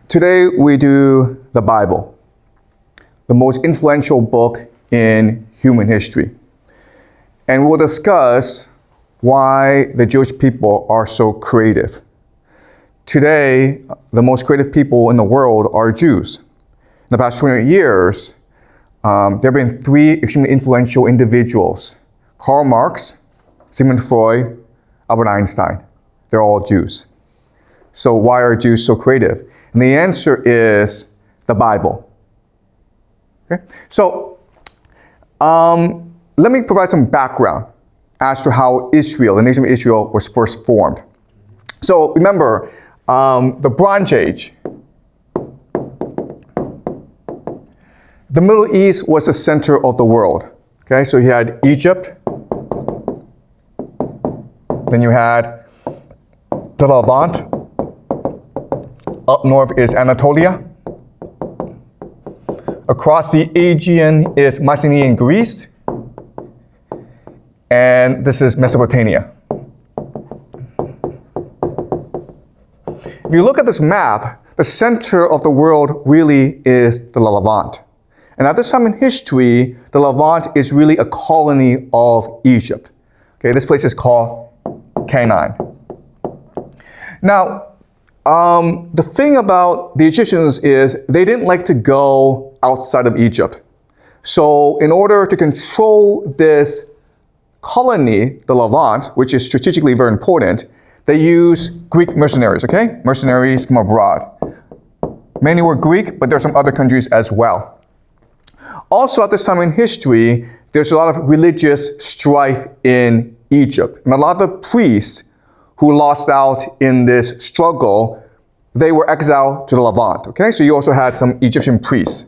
Today we do the Bible, the most influential book in human history. And we'll discuss why the Jewish people are so creative. Today, the most creative people in the world are Jews. In the past 20 years, there have been three extremely influential individuals: Karl Marx, Sigmund Freud, Albert Einstein. They're all Jews. So why are Jews so creative? And the answer is the Bible. Okay? So let me provide some background as to how Israel, the nation of Israel, was first formed. So remember, the Bronze Age, the Middle East was the center of the world. Okay, so you had Egypt, then you had the Levant, up north is Anatolia, across the Aegean is Mycenaean Greece, and this is Mesopotamia. If you look at this map, the center of the world really is the Levant. And at this time in history, the Levant is really a colony of Egypt. Okay, this place is called Canaan. Now, the thing about the Egyptians is they didn't like to go outside of Egypt. So in order to control this colony, the Levant, which is strategically very important, they use Greek mercenaries, okay? Mercenaries from abroad. Many were Greek, but there are some other countries as well. Also at this time in history, there's a lot of religious strife in Egypt. And a lot of the priests who lost out in this struggle, they were exiled to the Levant, okay? So you also had some Egyptian priests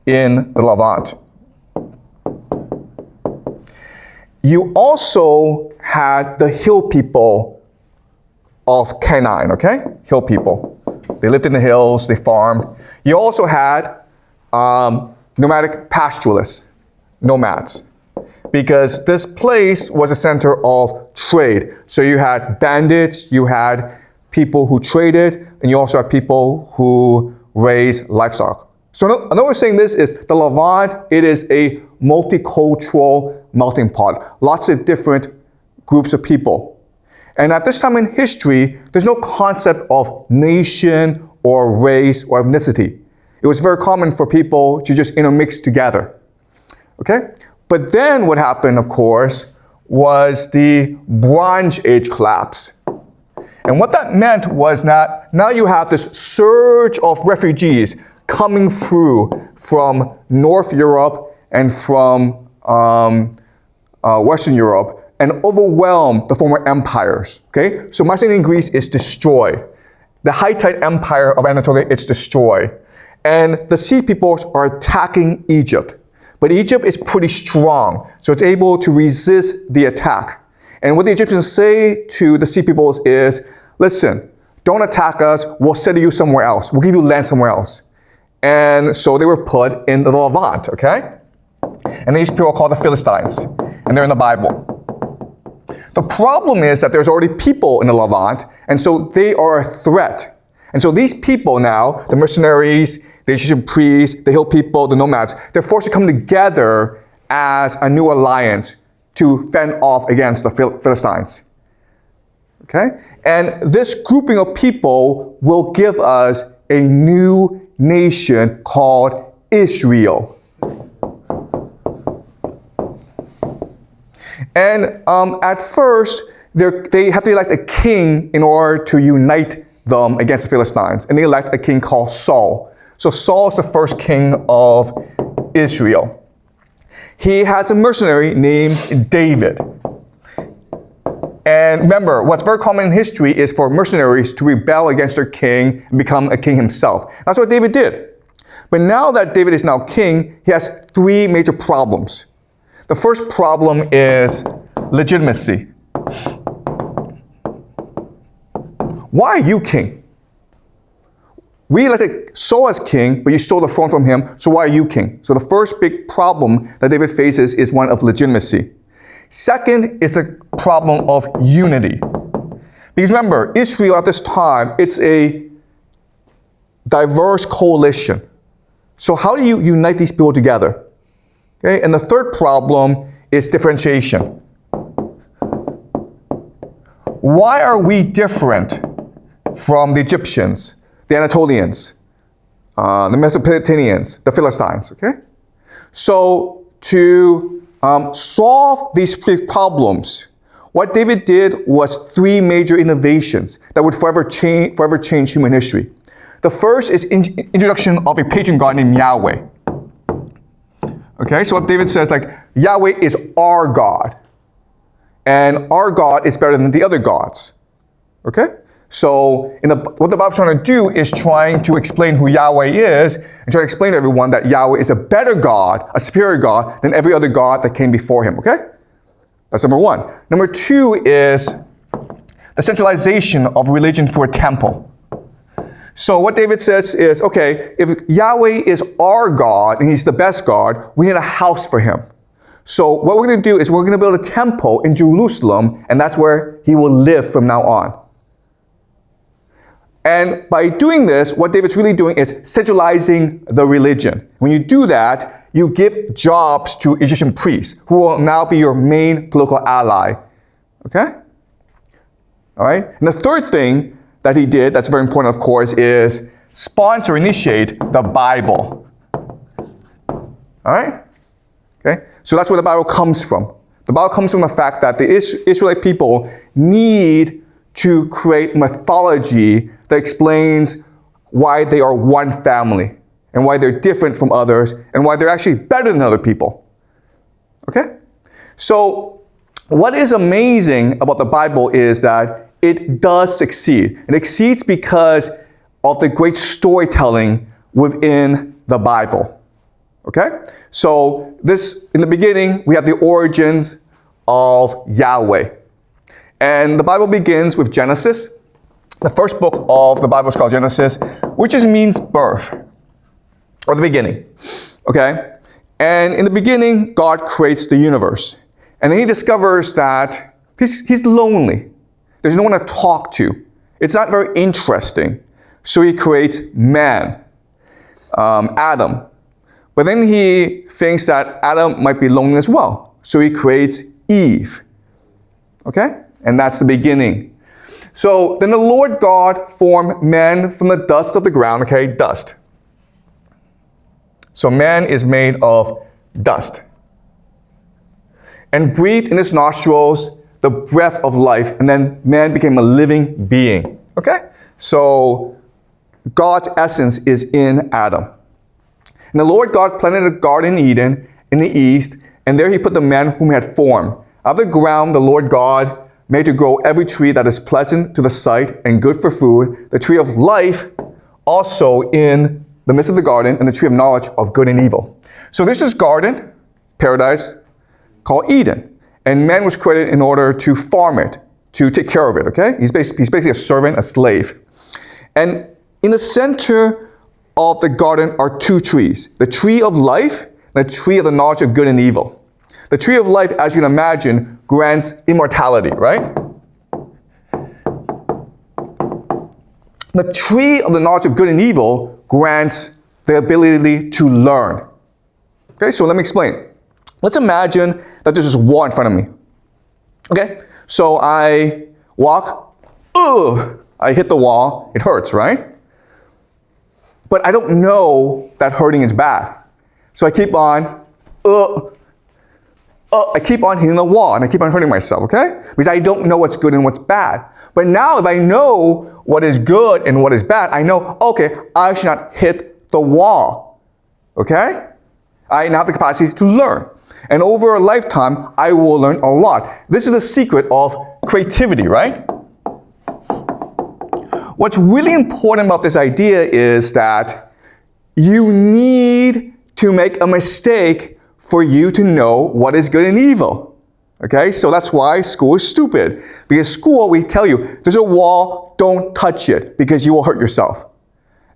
in the Levant. You also had the hill people of Canaan, okay? Hill people. They lived in the hills, they farmed. You also had nomadic pastoralists, nomads, because this place was a center of trade. So you had bandits, you had people who traded, and you also had people who raised livestock. So another way of saying this is the Levant, it is a multicultural melting pot. Lots of different groups of people. And at this time in history, there's no concept of nation or race or ethnicity. It was very common for people to just intermix together. Okay? But then what happened, of course, was the Bronze Age collapse. And what that meant was that now you have this surge of refugees coming through from North Europe and from Western Europe and overwhelm the former empires. Okay? So Mycenaean Greece is destroyed. The Hittite Empire of Anatolia is destroyed. And the sea peoples are attacking Egypt. But Egypt is pretty strong, so it's able to resist the attack. And what the Egyptians say to the sea peoples is, listen, don't attack us, we'll send you somewhere else. We'll give you land somewhere else. And so they were put in the Levant, okay? And these people are called the Philistines, and they're in the Bible. The problem is that there's already people in the Levant, and so they are a threat. And so these people now, the mercenaries, the Egyptian priests, the hill people, the nomads, they're forced to come together as a new alliance to fend off against the Philistines. Okay? And this grouping of people will give us a new nation called Israel. And at first, they have to elect a king in order to unite them against the Philistines. And they elect a king called Saul. So Saul is the first king of Israel. He has a mercenary named David. And remember, what's very common in history is for mercenaries to rebel against their king and become a king himself. That's what David did. But now that David is now king, he has three major problems. The first problem is legitimacy. Why are you king? We elected Saul as king, but you stole the throne from him, so why are you king? So the first big problem that David faces is one of legitimacy. Second is the problem of unity. Because remember, Israel at this time, it's a diverse coalition. So how do you unite these people together? Okay, and the third problem is differentiation. Why are we different from the Egyptians, the Anatolians, the Mesopotamians, the Philistines? Okay, so to solve these three problems, what David did was three major innovations that would forever change human history. The first is introduction of a patron god named Yahweh. Okay, so what David says, like, Yahweh is our God. And our God is better than the other gods. Okay? So what the Bible's trying to do is trying to explain who Yahweh is and try to explain to everyone that Yahweh is a better God, a superior God than every other God that came before him. Okay? That's number one. Number two is the centralization of religion for a temple. So what David says is, okay, if Yahweh is our God and he's the best God, we need a house for him. So what we're going to do is we're going to build a temple in Jerusalem, and that's where he will live from now on. And by doing this, what David's really doing is centralizing the religion. When you do that, you give jobs to Egyptian priests, who will now be your main political ally. Okay? All right? And the third thing that he did, that's very important, of course, is sponsor, initiate the Bible. All right? Okay? So that's where the Bible comes from. The Bible comes from the fact that the Israelite people need to create mythology that explains why they are one family and why they're different from others and why they're actually better than other people. Okay? So what is amazing about the Bible is that it does succeed. It succeeds because of the great storytelling within the Bible. Okay? So in the beginning, we have the origins of Yahweh. And the Bible begins with Genesis. The first book of the Bible is called Genesis, which just means birth, or the beginning. Okay? And in the beginning, God creates the universe. And then he discovers that he's lonely. There's no one to talk to. It's not very interesting. So he creates man, Adam. But then he thinks that Adam might be lonely as well. So he creates Eve. Okay? And that's the beginning. So then the Lord God formed man from the dust of the ground. Okay? Dust. So man is made of dust. And breathed in his nostrils the breath of life, and then man became a living being. Okay? So God's essence is in Adam. And the Lord God planted a garden in Eden in the east, and there he put the man whom he had formed. Out of the ground the Lord God made to grow every tree that is pleasant to the sight and good for food, the tree of life also in the midst of the garden, and the tree of knowledge of good and evil. So this is garden, paradise, called Eden. And man was created in order to farm it, to take care of it, okay? He's basically a servant, a slave. And in the center of the garden are two trees, the tree of life and the tree of the knowledge of good and evil. The tree of life, as you can imagine, grants immortality, right? The tree of the knowledge of good and evil grants the ability to learn. Okay, so let me explain. Let's imagine that there's this wall in front of me. Okay? So I walk, I hit the wall, it hurts, right? But I don't know that hurting is bad. So I keep on, I keep on hitting the wall and I keep on hurting myself, okay? Because I don't know what's good and what's bad. But now if I know what is good and what is bad, I know, okay, I should not hit the wall, okay? I now have the capacity to learn. And over a lifetime, I will learn a lot. This is the secret of creativity, right? What's really important about this idea is that you need to make a mistake for you to know what is good and evil. Okay? So that's why school is stupid. Because school, we tell you, there's a wall, don't touch it because you will hurt yourself.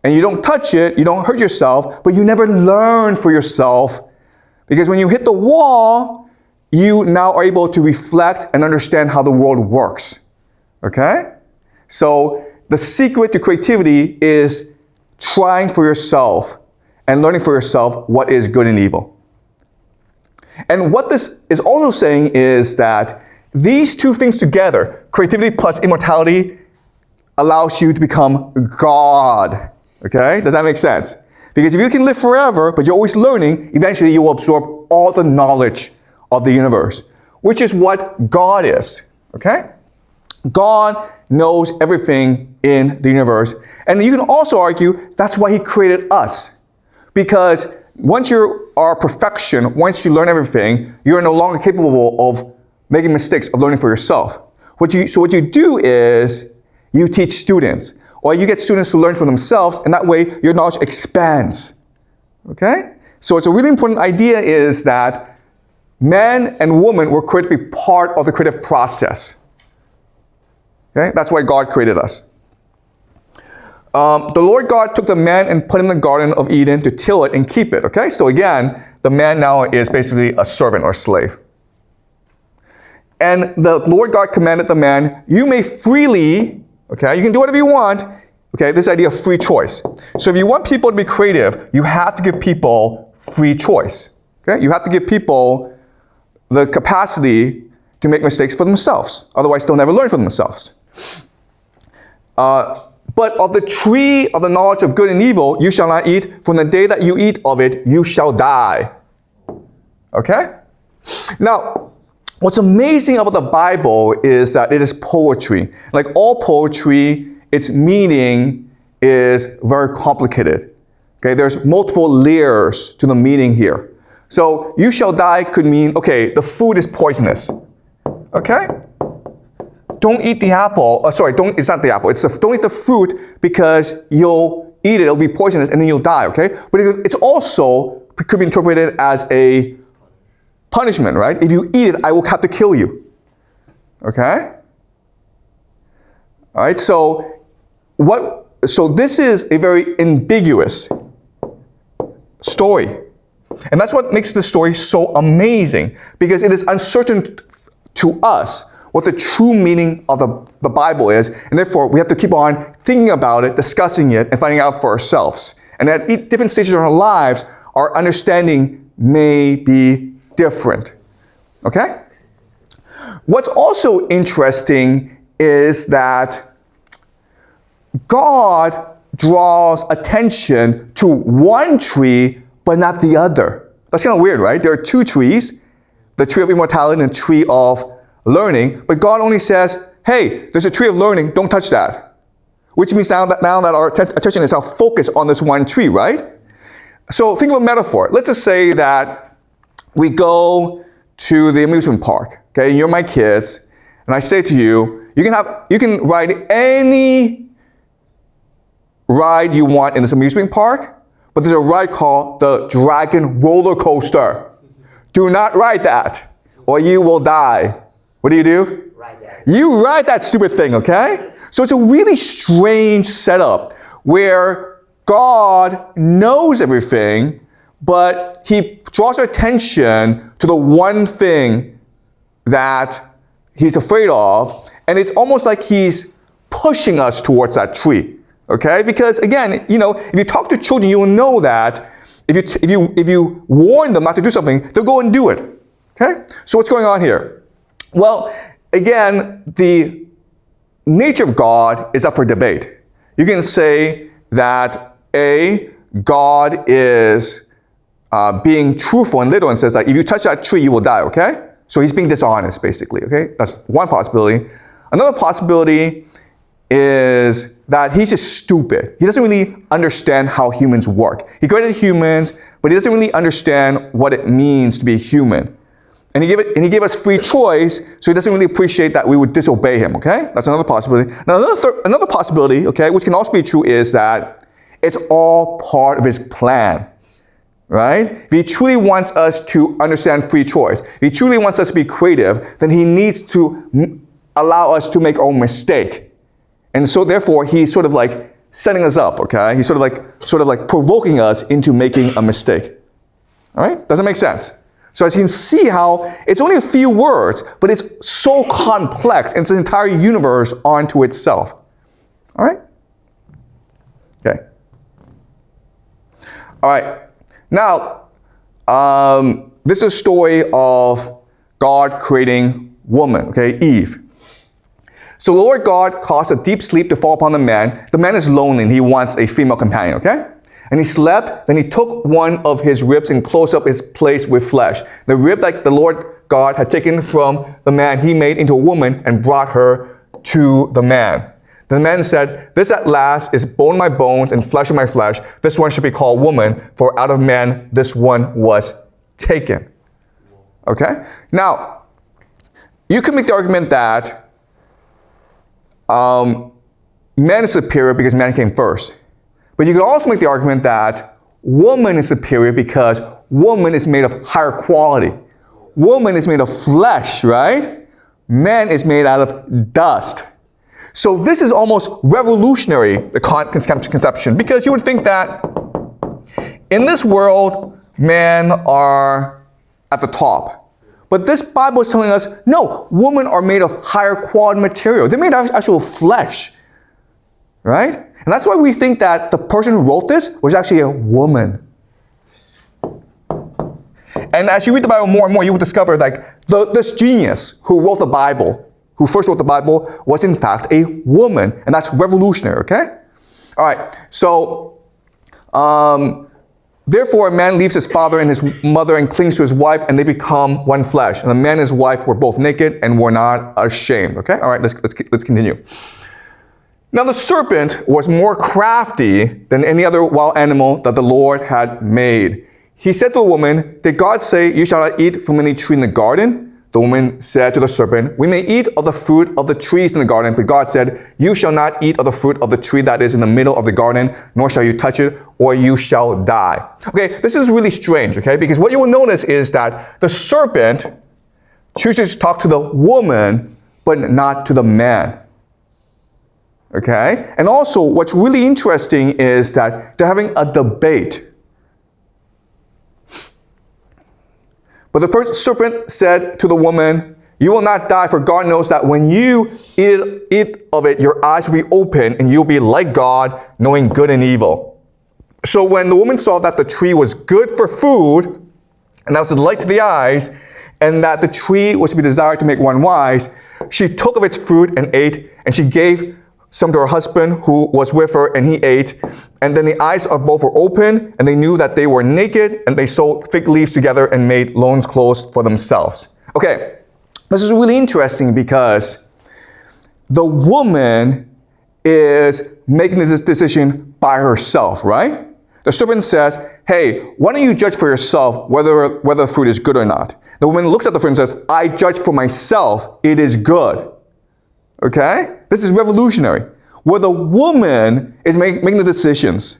And you don't touch it, you don't hurt yourself, but you never learn for yourself. Because when you hit the wall, you now are able to reflect and understand how the world works. Okay? So the secret to creativity is trying for yourself and learning for yourself what is good and evil. And what this is also saying is that these two things together, creativity plus immortality, allows you to become God. Okay? Does that make sense? Because if you can live forever, but you're always learning, eventually you will absorb all the knowledge of the universe, which is what God is. Okay? God knows everything in the universe. And you can also argue that's why he created us. Because once you are perfection, once you learn everything, you're no longer capable of making mistakes, of learning for yourself. So what you do is you teach students, or you get students to learn for themselves, and that way your knowledge expands. Okay? So it's a really important idea is that men and women were created to be part of the creative process. Okay? That's why God created us. The Lord God took the man and put him in the Garden of Eden to till it and keep it. Okay? So again, the man now is basically a servant or slave. And the Lord God commanded the man, you may freely, okay, you can do whatever you want. Okay, this idea of free choice. So if you want people to be creative, you have to give people free choice. Okay? You have to give people the capacity to make mistakes for themselves. Otherwise, they'll never learn for themselves. But of the tree of the knowledge of good and evil, you shall not eat. From the day that you eat of it, you shall die. Okay? Now, what's amazing about the Bible is that it is poetry. Like all poetry, its meaning is very complicated. Okay, there's multiple layers to the meaning here. So, you shall die could mean, okay, the food is poisonous. Okay? Don't eat the apple. It's not the apple. Don't eat the fruit because you'll eat it. It'll be poisonous and then you'll die. Okay? But it's also could be interpreted as a punishment, right? If you eat it, I will have to kill you. Okay? All right. So this is a very ambiguous story. And that's what makes the story so amazing, because it is uncertain to us what the true meaning of the Bible is, and therefore we have to keep on thinking about it, discussing it, and finding out for ourselves. And at different stages of our lives, our understanding may be different. Okay? What's also interesting is that God draws attention to one tree, but not the other. That's kind of weird, right? There are two trees, the tree of immortality and the tree of learning, but God only says, hey, there's a tree of learning, don't touch that. Which means now that our attention is now focused on this one tree, right? So think of a metaphor. Let's just say that we go to the amusement park, okay? You're my kids, and I say to you, you can ride any ride you want in this amusement park, but there's a ride called the Dragon Roller Coaster. Do not ride that, or you will die. What do? Ride that. You ride that stupid thing, okay? So it's a really strange setup where God knows everything, but he draws our attention to the one thing that he's afraid of, and it's almost like he's pushing us towards that tree, okay? Because again, if you talk to children, you will know that if you warn them not to do something, they'll go and do it, okay? So what's going on here? Well, again, the nature of God is up for debate. You can say that God is being truthful and literal and says that if you touch that tree, you will die, okay? So he's being dishonest, basically, okay? That's one possibility. Another possibility is that he's just stupid. He doesn't really understand how humans work. He created humans, but he doesn't really understand what it means to be human. And he gave us free choice, so he doesn't really appreciate that we would disobey him, okay? That's another possibility. Now, another possibility, okay, which can also be true, is that it's all part of his plan, right? If he truly wants us to understand free choice, if he truly wants us to be creative, then he needs to allow us to make our own mistake. And so therefore, he's sort of like setting us up, okay? He's sort of like provoking us into making a mistake. All right? Does that make sense? So as you can see how it's only a few words, but it's so complex, and it's an entire universe onto itself. All right? Okay. All right. Now, this is a story of God creating woman, okay, Eve. So the Lord God caused a deep sleep to fall upon the man. The man is lonely and he wants a female companion, okay? And he slept, then he took one of his ribs and closed up his place with flesh. The rib that the Lord God had taken from the man, he made into a woman and brought her to the man. The man said, "This at last is bone of my bones and flesh of my flesh. This one should be called woman, for out of man this one was taken." Okay? Now, you can make the argument that man is superior because man came first. But you could also make the argument that woman is superior because woman is made of higher quality. Woman is made of flesh, right? Man is made out of dust. So this is almost revolutionary, the conception, because you would think that in this world, men are at the top. But this Bible is telling us, no, women are made of higher quality material. They're made of actual flesh, right? And that's why we think that the person who wrote this was actually a woman. And as you read the Bible more and more, you will discover like this genius who wrote the Bible, who first wrote the Bible, was in fact a woman. And that's revolutionary, okay? All right, so therefore, a man leaves his father and his mother and clings to his wife, and they become one flesh. And the man and his wife were both naked and were not ashamed. Okay? All right, let's continue. Now the serpent was more crafty than any other wild animal that the Lord had made. He said to the woman, "Did God say, 'You shall not eat from any tree in the garden?' The woman said to the serpent, 'We may eat of the fruit of the trees in the garden, but God said, You shall not eat of the fruit of the tree that is in the middle of the garden, nor shall you touch it, or you shall die.'" Okay, this is really strange, okay? Because what you will notice is that the serpent chooses to talk to the woman, but not to the man. Okay? And also, what's really interesting is that they're having a debate. But the serpent said to the woman, "You will not die, for God knows that when you eat of it, your eyes will be open, and you'll be like God, knowing good and evil." So when the woman saw that the tree was good for food, and that was a light to the eyes, and that the tree was to be desired to make one wise, she took of its fruit and ate, and she gave some to her husband who was with her, and he ate. And then the eyes of both were open, and they knew that they were naked, and they sewed fig leaves together and made loins clothes for themselves. Okay, this is really interesting because the woman is making this decision by herself, right? The serpent says, "Hey, why don't you judge for yourself whether the fruit is good or not?" The woman looks at the fruit and says, "I judge for myself, it is good." Okay? This is revolutionary. Where the woman is making the decisions.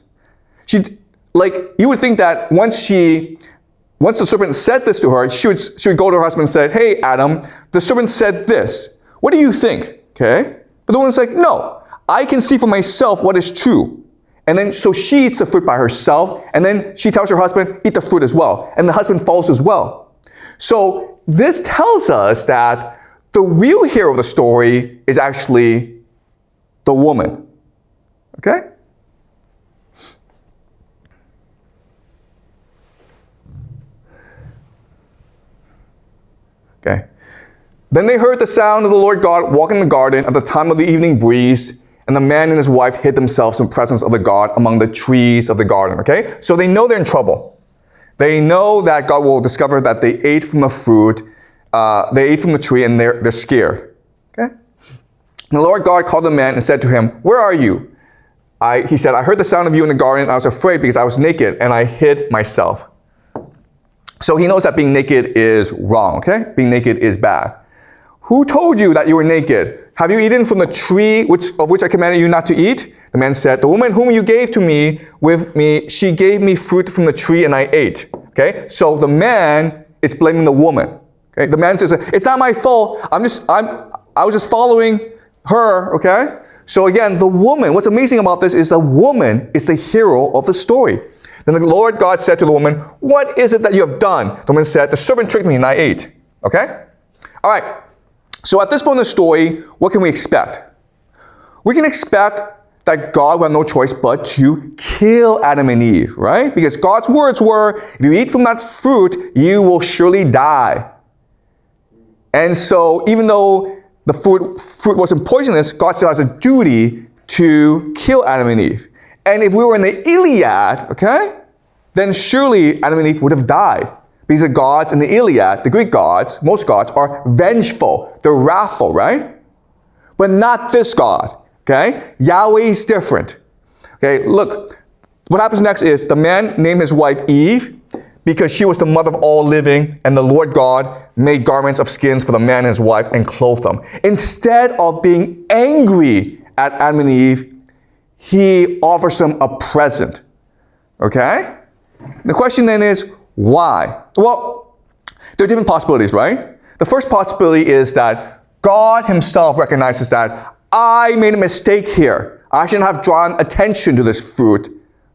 You would think that once the serpent said this to her, she would go to her husband and say, "Hey, Adam, the serpent said this. What do you think?" Okay? But the woman's like, "No, I can see for myself what is true." And then, so she eats the fruit by herself, and then she tells her husband, "Eat the fruit as well." And the husband follows as well. So this tells us that the real hero of the story is actually the woman. Okay? Okay. Then they heard the sound of the Lord God walking in the garden at the time of the evening breeze, and the man and his wife hid themselves in the presence of the God among the trees of the garden. Okay? So they know they're in trouble. They know that God will discover that they ate from the fruit, they ate from the tree, and they're scared. Okay? And the Lord God called the man and said to him, "Where are you?" He said, "I heard the sound of you in the garden, and I was afraid because I was naked, and I hid myself." So he knows that being naked is wrong, okay? Being naked is bad. "Who told you that you were naked? Have you eaten from the tree of which I commanded you not to eat?" The man said, "The woman whom you gave to me with me, she gave me fruit from the tree, and I ate." Okay? So the man is blaming the woman. Okay? The man says, "It's not my fault. I was just following her," okay? So again, the woman, what's amazing about this is the woman is the hero of the story. Then the Lord God said to the woman, "What is it that you have done?" The woman said, "The serpent tricked me and I ate." Okay? All right. So at this point in the story, what can we expect? We can expect that God would have no choice but to kill Adam and Eve, right? Because God's words were, if you eat from that fruit, you will surely die. And so even though the fruit wasn't poisonous, God still has a duty to kill Adam and Eve. And if we were in the Iliad, okay, then surely Adam and Eve would have died. Because the gods in the Iliad, the Greek gods, most gods, are vengeful. They're wrathful, right? But not this God, okay? Yahweh is different. Okay, look, what happens next is the man named his wife Eve because she was the mother of all living, and the Lord God made garments of skins for the man and his wife and clothed them. Instead of being angry at Adam and Eve, he offers them a present, okay? The question then is, why? Well, there are different possibilities, right? The first possibility is that God himself recognizes that I made a mistake here. I shouldn't have drawn attention to this fruit,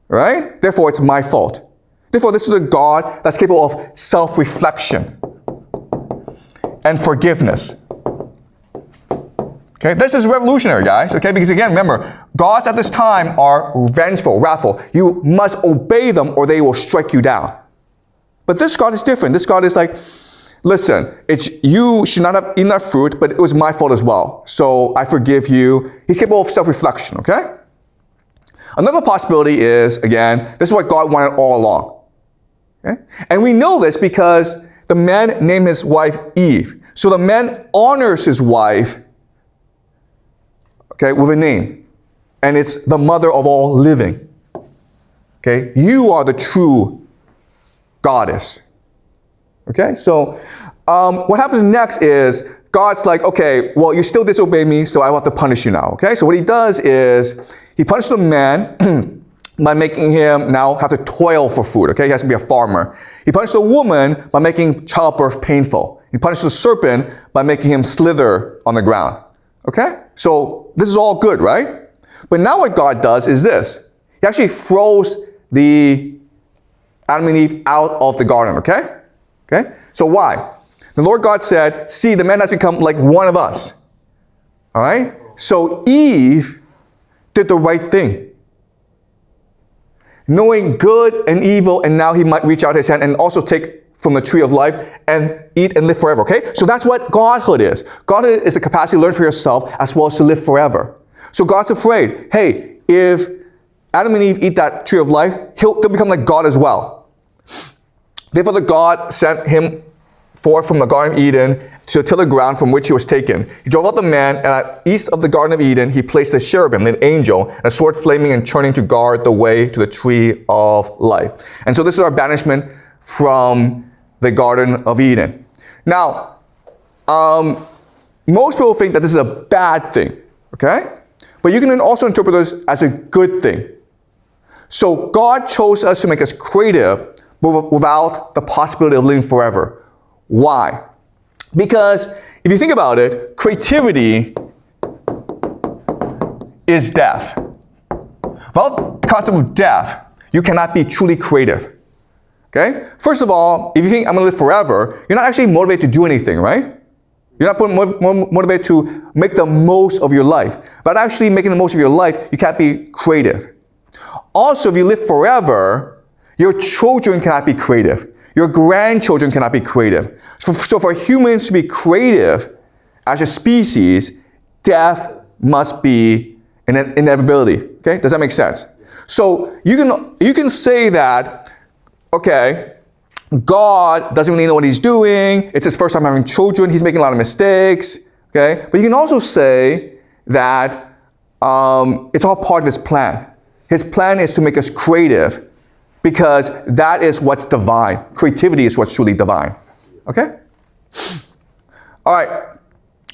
right? Therefore, it's my fault. Therefore, this is a God that's capable of self-reflection and forgiveness. Okay, this is revolutionary, guys, okay? Because again, remember, gods at this time are vengeful, wrathful. You must obey them or they will strike you down. But this God is different. This God is like, listen, you should not have eaten that fruit, but it was my fault as well. So I forgive you. He's capable of self-reflection, okay? Another possibility is, again, this is what God wanted all along. Okay? And we know this because the man named his wife Eve. So the man honors his wife, okay, with a name. And it's the mother of all living. Okay? You are the true goddess. Okay? So what happens next is God's like, okay, well, you still disobey me, so I will have to punish you now. Okay? So what he does is he punishes the man by making him now have to toil for food. Okay? He has to be a farmer. He punishes the woman by making childbirth painful. He punishes the serpent by making him slither on the ground. Okay? So this is all good, right? But now what God does is this. He actually throws the Adam and Eve out of the garden, okay? Okay? So why? The Lord God said, see, the man has become like one of us. All right? So Eve did the right thing. Knowing good and evil, and now he might reach out his hand and also take from the tree of life and eat and live forever, okay? So that's what godhood is. Godhood is the capacity to learn for yourself as well as to live forever. So God's afraid, hey, if Adam and Eve eat that tree of life, they'll become like God as well. Therefore, the God sent him forth from the Garden of Eden to till the ground from which he was taken. He drove out the man, and at east of the Garden of Eden, he placed a cherubim, an angel, and a sword flaming and turning to guard the way to the tree of life. And so this is our banishment from the Garden of Eden. Now, most people think that this is a bad thing, okay? But you can also interpret this as a good thing. So God chose us to make us creative, but without the possibility of living forever. Why? Because if you think about it, creativity is death. Without the concept of death, you cannot be truly creative. Okay? First of all, if you think I'm going to live forever, you're not actually motivated to do anything, right? You're not motivated to make the most of your life. But actually making the most of your life, you can't be creative. Also, if you live forever, your children cannot be creative. Your grandchildren cannot be creative. So for humans to be creative as a species, death must be an inevitability. Okay? Does that make sense? So you can say that, okay, God doesn't really know what he's doing. It's his first time having children. He's making a lot of mistakes. Okay? But you can also say that it's all part of his plan. His plan is to make us creative because that is what's divine. Creativity is what's truly divine. Okay? All right.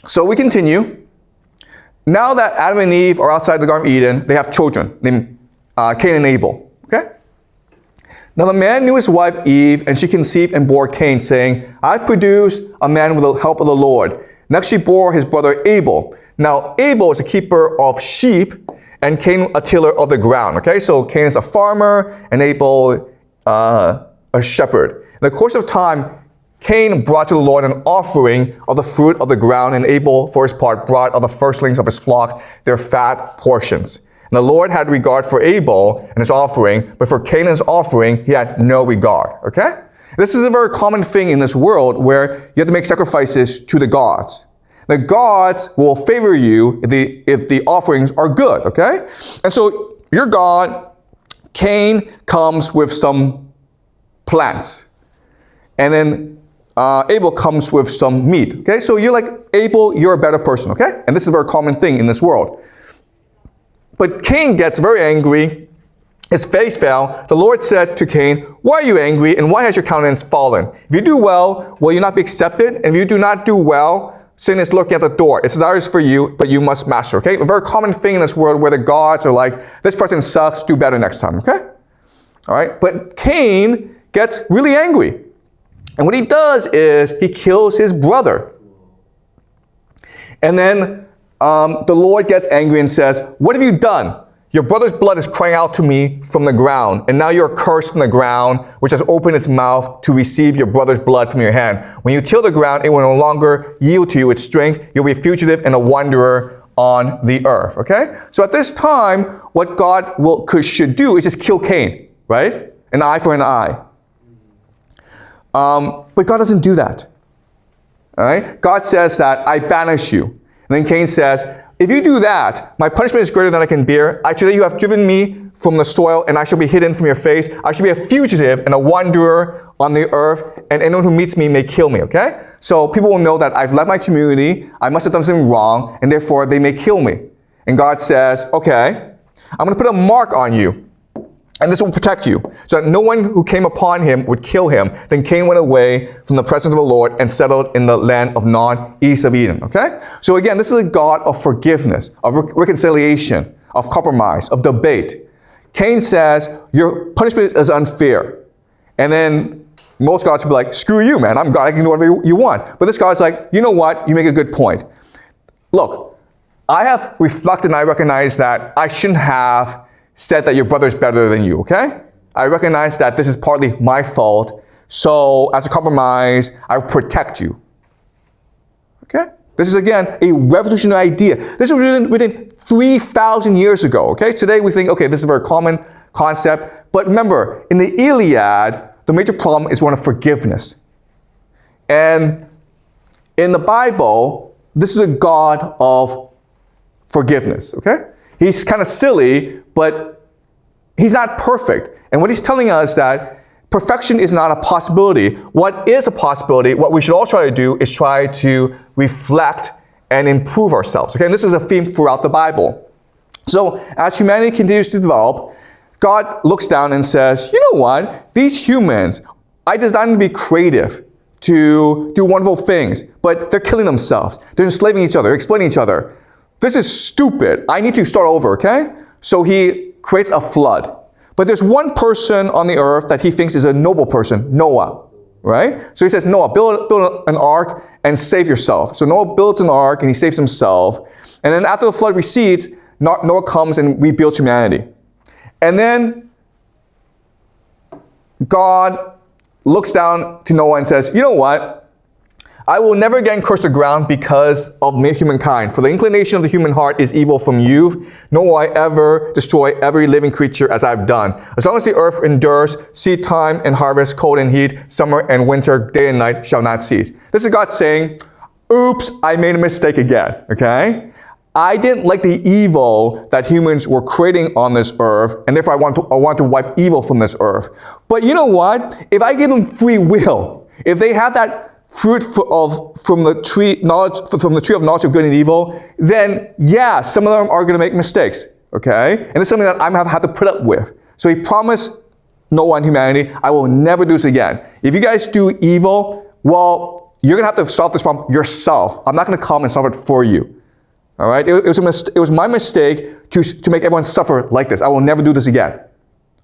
So we continue. Now that Adam and Eve are outside the Garden of Eden, they have children named Cain and Abel. Okay? Now the man knew his wife Eve, and she conceived and bore Cain, saying, I produced a man with the help of the Lord. Next she bore his brother Abel. Now Abel is a keeper of sheep, and Cain a tiller of the ground. Okay, so Cain is a farmer, and Abel a shepherd. In the course of time, Cain brought to the Lord an offering of the fruit of the ground, and Abel, for his part, brought of the firstlings of his flock their fat portions. And the Lord had regard for Abel and his offering, but for Cain and his offering, he had no regard. Okay? This is a very common thing in this world where you have to make sacrifices to the gods. The gods will favor you if the offerings are good. Okay? And so your God, Cain, comes with some plants. And then Abel comes with some meat. Okay? So you're like, Abel, you're a better person. Okay? And this is a very common thing in this world. But Cain gets very angry. His face fell. The Lord said to Cain, why are you angry, and why has your countenance fallen? If you do well, will you not be accepted? And if you do not do well, sin is lurking at the door. Its desires for you, but you must master. Okay? A very common thing in this world where the gods are like, this person sucks, do better next time. Okay? All right? But Cain gets really angry. And what he does is he kills his brother. And then the Lord gets angry and says, what have you done? Your brother's blood is crying out to me from the ground, and now you're cursed from the ground, which has opened its mouth to receive your brother's blood from your hand. When you till the ground, it will no longer yield to you its strength. You'll be a fugitive and a wanderer on the earth. Okay? So at this time, what God should do is just kill Cain, right? An eye for an eye. But God doesn't do that. All right? God says that I banish you. And then Cain says, if you do that, my punishment is greater than I can bear. Today you have driven me from the soil, and I shall be hidden from your face. I shall be a fugitive and a wanderer on the earth, and anyone who meets me may kill me, okay? So people will know that I've left my community, I must have done something wrong, and therefore they may kill me. And God says, okay, I'm going to put a mark on you. And this will protect you, so that no one who came upon him would kill him. Then Cain went away from the presence of the Lord and settled in the land of Nod, east of Eden. Okay? So again, this is a God of forgiveness, of reconciliation, of compromise, of debate. Cain says, your punishment is unfair. And then most gods will be like, screw you, man. I'm God. I can do whatever you want. But this God's like, you know what? You make a good point. Look, I have reflected and I recognize that I shouldn't have said that your brother's better than you, okay? I recognize that this is partly my fault, so as a compromise, I will protect you. Okay? This is, again, a revolutionary idea. This was written 3,000 years ago, okay? Today we think, okay, this is a very common concept, but remember, in the Iliad, the major problem is one of forgiveness. And in the Bible, this is a God of forgiveness, okay? He's kind of silly, but he's not perfect. And what he's telling us that perfection is not a possibility. What is a possibility, what we should all try to do is try to reflect and improve ourselves. Okay, and this is a theme throughout the Bible. So as humanity continues to develop, God looks down and says, you know what? These humans, I designed them to be creative, to do wonderful things, but they're killing themselves. They're enslaving each other, exploiting each other. This is stupid. I need to start over, okay? So he creates a flood. But there's one person on the earth that he thinks is a noble person, Noah, right? So he says, Noah, build an ark and save yourself. So Noah builds an ark and he saves himself. And then after the flood recedes, Noah comes and rebuilds humanity. And then God looks down to Noah and says, you know what? I will never again curse the ground because of humankind. For the inclination of the human heart is evil from youth, nor will I ever destroy every living creature as I've done. As long as the earth endures, seed time and harvest, cold and heat, summer and winter, day and night shall not cease. This is God saying, oops, I made a mistake again, okay? I didn't like the evil that humans were creating on this earth, and therefore I want to wipe evil from this earth. But you know what? If I give them free will, if they have that fruit from the tree of knowledge of good and evil, then yeah, some of them are going to make mistakes, okay? And it's something that I'm going to have to put up with. So he promised Noah and humanity, I will never do this again. If you guys do evil, well, you're going to have to solve this problem yourself. I'm not going to come and solve it for you, all right? It was my mistake to make everyone suffer like this. I will never do this again,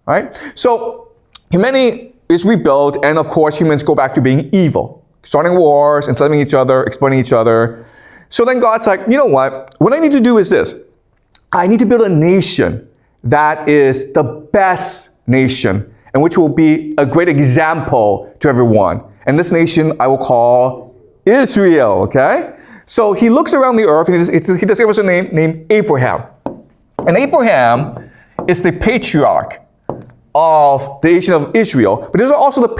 all right? So humanity is rebuilt, and of course, humans go back to being evil. Starting wars, enslaving each other, exploiting each other. So then God's like, you know what? What I need to do is this. I need to build a nation that is the best nation and which will be a great example to everyone. And this nation I will call Israel, okay? So he looks around the earth and he discovers a name named Abraham. And Abraham is the patriarch of the nation of Israel, but he's also the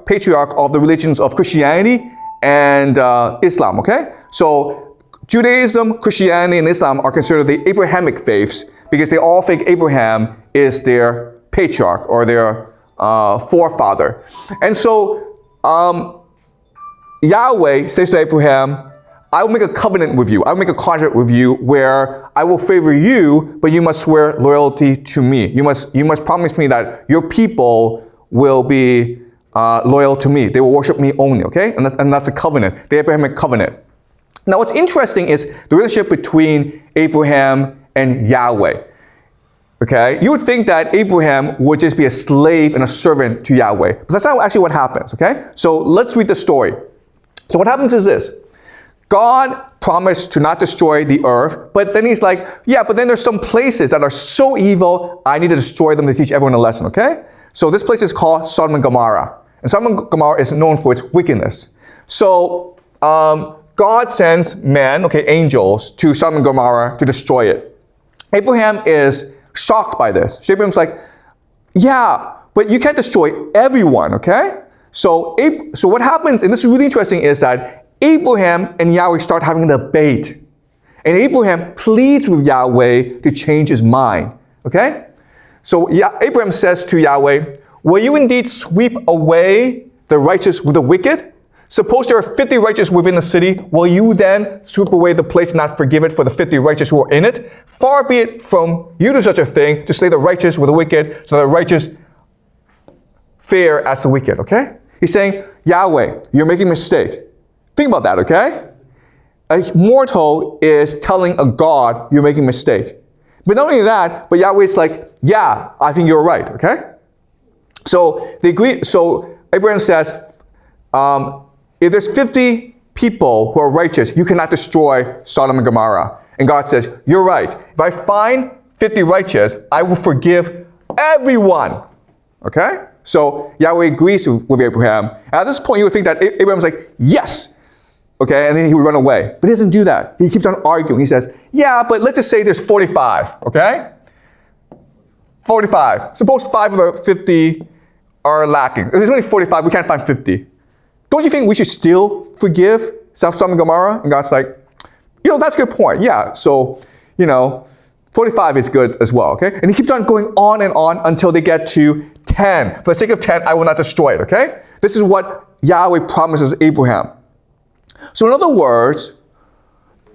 patriarch of the religions of Christianity and Islam, okay? So Judaism, Christianity, and Islam are considered the Abrahamic faiths because they all think Abraham is their patriarch or their forefather. And so Yahweh says to Abraham, I will make a covenant with you. I will make a contract with you where I will favor you, but you must swear loyalty to me. You must promise me that your people will be loyal to me. They will worship me only, okay? And that's a covenant, the Abrahamic covenant. Now, what's interesting is the relationship between Abraham and Yahweh. Okay? You would think that Abraham would just be a slave and a servant to Yahweh, but that's not actually what happens, okay? So let's read the story. So what happens is this. God promised to not destroy the earth, but then he's like, yeah, but then there's some places that are so evil, I need to destroy them to teach everyone a lesson, okay? So this place is called Sodom and Gomorrah. And Sodom and Gomorrah is known for its wickedness. So God sends men, okay, angels, to Sodom and Gomorrah to destroy it. Abraham is shocked by this. So Abraham's like, yeah, but you can't destroy everyone, okay? So what happens, and this is really interesting, is that Abraham and Yahweh start having a debate. And Abraham pleads with Yahweh to change his mind. Okay? So Abraham says to Yahweh, will you indeed sweep away the righteous with the wicked? Suppose there are 50 righteous within the city. Will you then sweep away the place and not forgive it for the 50 righteous who are in it? Far be it from you to such a thing, to slay the righteous with the wicked, so the righteous fare as the wicked. Okay? He's saying, Yahweh, you're making a mistake. Think about that, okay? A mortal is telling a God, you're making a mistake. But not only that, but Yahweh's like, yeah, I think you're right, okay? So they agree. So Abraham says, if there's 50 people who are righteous, you cannot destroy Sodom and Gomorrah. And God says, you're right. If I find 50 righteous, I will forgive everyone, okay? So Yahweh agrees with Abraham. At this point, you would think that Abraham's like, yes. Okay, and then he would run away. But he doesn't do that. He keeps on arguing. He says, yeah, but let's just say there's 45, okay? 45. Suppose 5 of the 50 are lacking. If there's only 45, we can't find 50. Don't you think we should still forgive Sodom and Gomorrah? And God's like, that's a good point. Yeah, so, 45 is good as well, okay? And he keeps on going on and on until they get to 10. For the sake of 10, I will not destroy it, okay? This is what Yahweh promises Abraham. So in other words,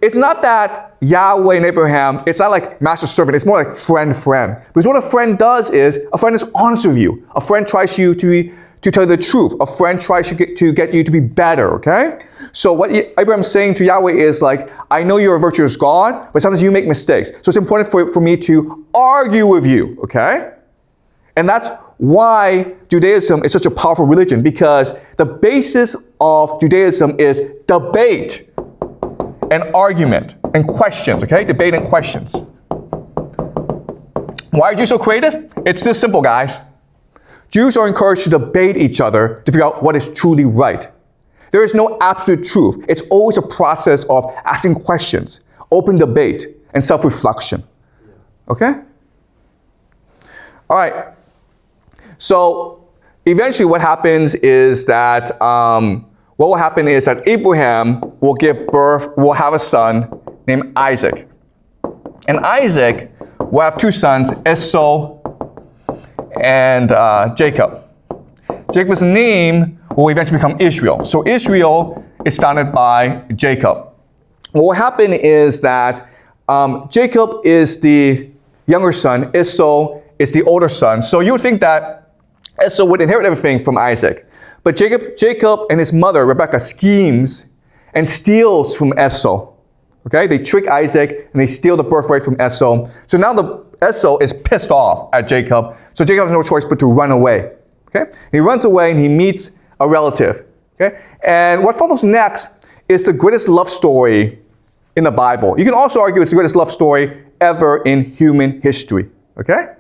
it's not that Yahweh and Abraham, it's not like master-servant, it's more like friend-friend. Because what a friend does is, a friend is honest with you. A friend tries to tell you the truth. A friend tries to get you to be better, okay? So what Abraham's saying to Yahweh is like, I know you're a virtuous God, but sometimes you make mistakes. So it's important for me to argue with you, okay? And that's why Judaism is such a powerful religion, because the basis of Judaism is debate and argument and questions, okay? Debate and questions. Why are Jews so creative? It's this simple, guys. Jews are encouraged to debate each other to figure out what is truly right. There is no absolute truth. It's always a process of asking questions, open debate, and self-reflection. Okay? All right. So eventually what happens is that, what will happen is that Abraham will will have a son named Isaac. And Isaac will have 2 sons, Esau and Jacob. Jacob's name will eventually become Israel. So Israel is founded by Jacob. What will happen is that Jacob is the younger son, Esau is the older son. So you would think that Esau would inherit everything from Isaac. But Jacob and his mother, Rebekah, schemes and steals from Esau. Okay, they trick Isaac and they steal the birthright from Esau. So now Esau is pissed off at Jacob. So Jacob has no choice but to run away. Okay, he runs away and he meets a relative. Okay, and what follows next is the greatest love story in the Bible. You can also argue it's the greatest love story ever in human history. Okay,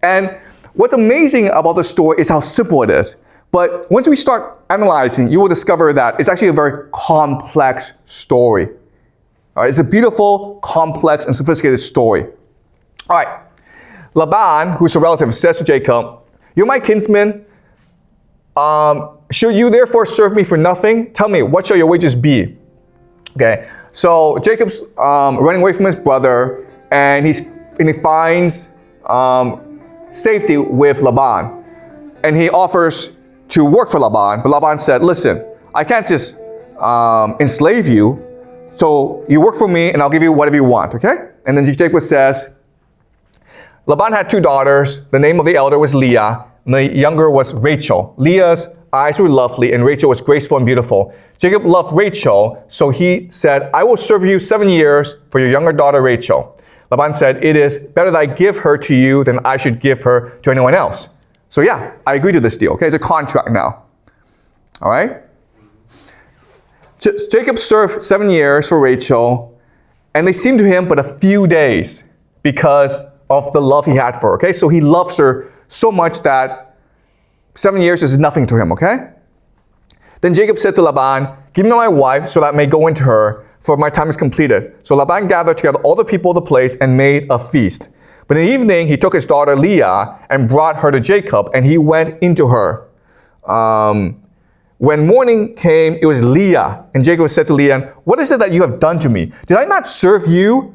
and what's amazing about the story is how simple it is. But once we start analyzing, you will discover that it's actually a very complex story. All right, it's a beautiful, complex, and sophisticated story. All right. Laban, who's a relative, says to Jacob, "You're my kinsman. Should you therefore serve me for nothing? Tell me, what shall your wages be?" Okay. So Jacob's running away from his brother, and he finds safety with Laban. And he offers to work for Laban, but Laban said, "Listen, I can't just enslave you, so you work for me and I'll give you whatever you want," okay? And then Jacob says, Laban had 2 daughters. The name of the elder was Leah, and the younger was Rachel. Leah's eyes were lovely, and Rachel was graceful and beautiful. Jacob loved Rachel, so he said, "I will serve you 7 years for your younger daughter Rachel." Laban said, "It is better that I give her to you than I should give her to anyone else." So yeah, I agree to this deal, okay? It's a contract now. All right? Jacob served 7 years for Rachel, and they seemed to him but a few days because of the love he had for her, okay? So he loves her so much that 7 years is nothing to him, okay? Then Jacob said to Laban, "Give me my wife so that I may go into her, for my time is completed." So Laban gathered together all the people of the place and made a feast. But in the evening, he took his daughter Leah and brought her to Jacob, and he went into her. When morning came, it was Leah. And Jacob said to Leah, "What is it that you have done to me? Did I not serve you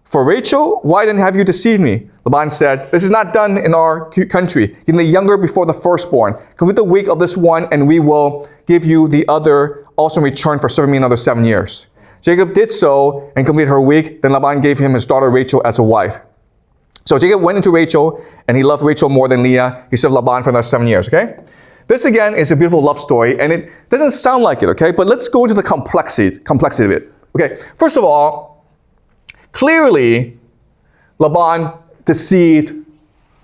for Rachel? Why then have you deceived me?" Laban said, "This is not done in our country. Give the younger before the firstborn. Complete the week of this one, and we will give you the other also in return for serving me another 7 years." Jacob did so and completed her week. Then Laban gave him his daughter Rachel as a wife. So Jacob went into Rachel, and he loved Rachel more than Leah. He served Laban for another 7 years, okay? This, again, is a beautiful love story, and it doesn't sound like it, okay? But let's go into the complexity of it. Okay, first of all, clearly, Laban deceived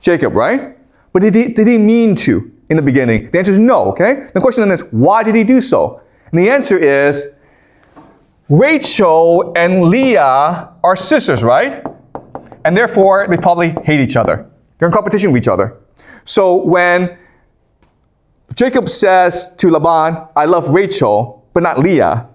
Jacob, right? But did he mean to in the beginning? The answer is no, okay? The question then is, why did he do so? And the answer is, Rachel and Leah are sisters, right? And therefore, they probably hate each other. They're in competition with each other. So when Jacob says to Laban, "I love Rachel, but not Leah,"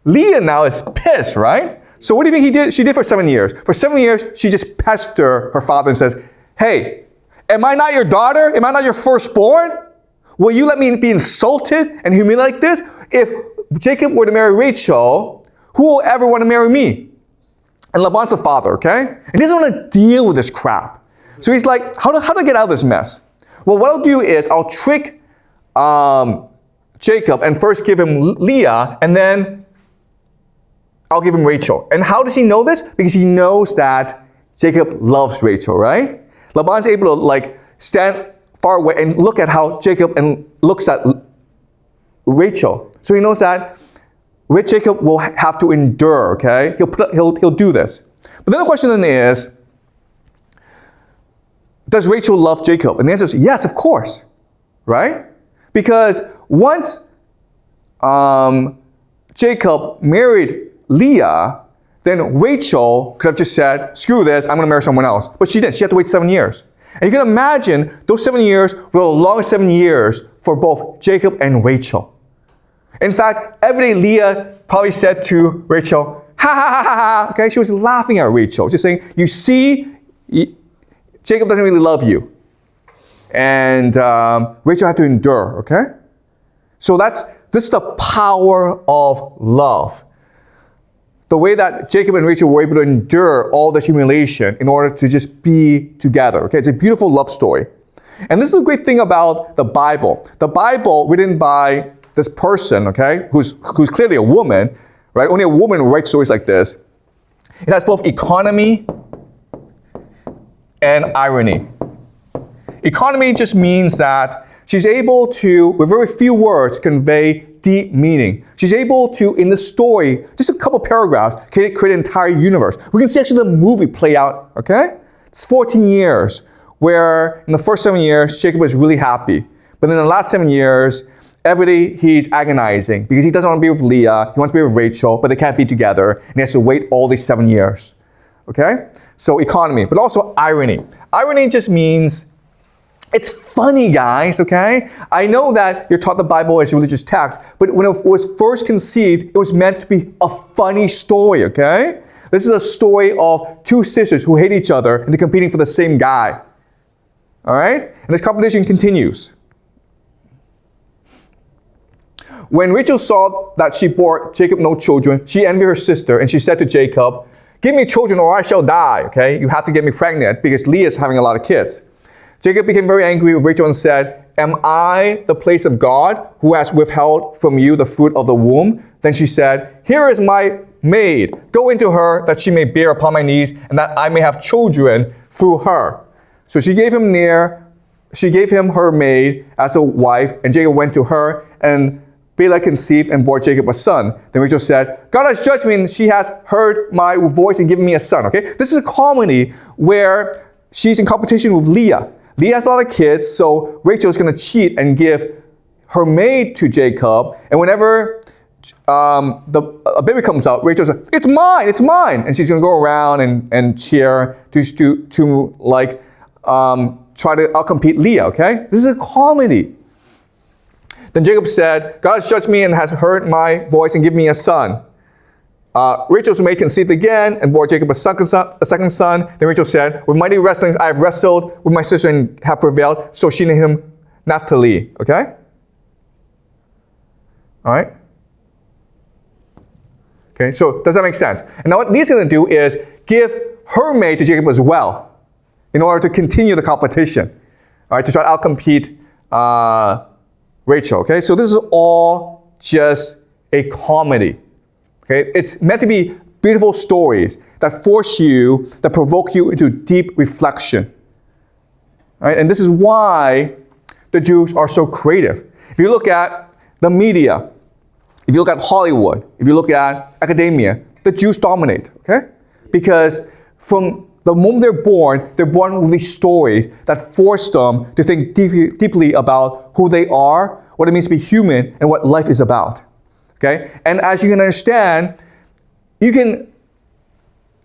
Leah now is pissed, right? So what do you think he did? She did for 7 years. For 7 years, she just pestered her father and says, "Hey, am I not your daughter? Am I not your firstborn? Will you let me be insulted and humiliated like this? If Jacob were to marry Rachel, who will ever want to marry me?" And Laban's a father, okay? And he doesn't want to deal with this crap. So he's like, how do I get out of this mess? Well, what I'll do is I'll trick Jacob and first give him Leah, and then I'll give him Rachel. And how does he know this? Because he knows that Jacob loves Rachel, right? Laban's able to stand far away and look at how Jacob looks at Rachel. So he knows that Jacob will have to endure, okay? He'll do this. But then the question then is, does Rachel love Jacob? And the answer is yes, of course, right? Because once Jacob married Leah, then Rachel could have just said, "Screw this, I'm going to marry someone else." But she didn't. She had to wait 7 years. And you can imagine those 7 years were the longest 7 years for both Jacob and Rachel. In fact, every day Leah probably said to Rachel, "Ha ha ha ha ha." Okay, she was laughing at Rachel, just saying, "You see, Jacob doesn't really love you." And Rachel had to endure, okay? So this is the power of love. The way that Jacob and Rachel were able to endure all this humiliation in order to just be together, okay? It's a beautiful love story. And this is the great thing about the Bible. The Bible, written by this person, okay, who's clearly a woman, right? Only a woman writes stories like this. It has both economy and irony. Economy just means that she's able to, with very few words, convey deep meaning. She's able to, in the story, just a couple paragraphs, create an entire universe. We can see actually the movie play out, okay? It's 14 years, where in the first 7 years, Jacob was really happy. But in the last 7 years, every day he's agonizing because he doesn't want to be with Leah, he wants to be with Rachel, but they can't be together, and he has to wait all these 7 years, okay? So economy, but also irony. Irony just means it's funny, guys, okay? I know that you're taught the Bible as a religious text, but when it was first conceived, it was meant to be a funny story, okay? This is a story of two sisters who hate each other and they're competing for the same guy. All right? And this competition continues. When Rachel saw that she bore Jacob no children, she envied her sister, and she said to Jacob, "Give me children or I shall die." Okay? You have to get me pregnant because Leah is having a lot of kids. Jacob became very angry with Rachel and said, "Am I the place of God who has withheld from you the fruit of the womb?" Then she said, "Here is my maid. Go into her that she may bear upon my knees and that I may have children through her." So she gave him her maid as a wife, and Jacob went to her, and Bela conceived and bore Jacob a son. Then Rachel said, "God has judged me, and she has heard my voice and given me a son." Okay? This is a comedy where she's in competition with Leah. Leah has a lot of kids, so Rachel is going to cheat and give her maid to Jacob. And whenever a baby comes out, Rachel says, "It's mine, it's mine." And she's going to go around and cheer to try to outcompete Leah, okay? This is a comedy. Then Jacob said, "God has judged me and has heard my voice and given me a son." Rachel's maid conceived again and bore Jacob a second son. Then Rachel said, "With mighty wrestlings I have wrestled with my sister and have prevailed." So she named him Naphtali, okay? All right? Okay, so does that make sense? And now what Leah's going to do is give her maid to Jacob as well in order to continue the competition, all right, to try to outcompete Rachel, okay? So this is all just a comedy, okay? It's meant to be beautiful stories that force you, that provoke you into deep reflection, all right? And this is why the Jews are so creative. If you look at the media, if you look at Hollywood, if you look at academia, the Jews dominate, okay? Because from the moment they're born with these stories that force them to think deeply about who they are, what it means to be human, and what life is about. Okay? And as you can understand, you can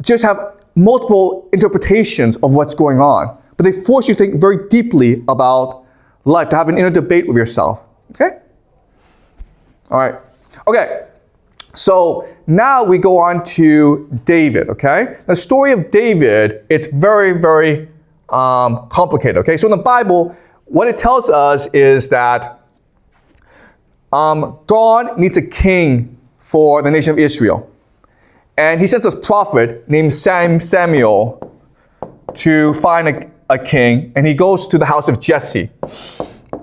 just have multiple interpretations of what's going on, but they force you to think very deeply about life, to have an inner debate with yourself. Okay? All right. Okay. So now we go on to David, okay? The story of David, it's very, very complicated, okay? So in the Bible, what it tells us is that God needs a king for the nation of Israel. And he sends a prophet named Samuel to find a king, and he goes to the house of Jesse.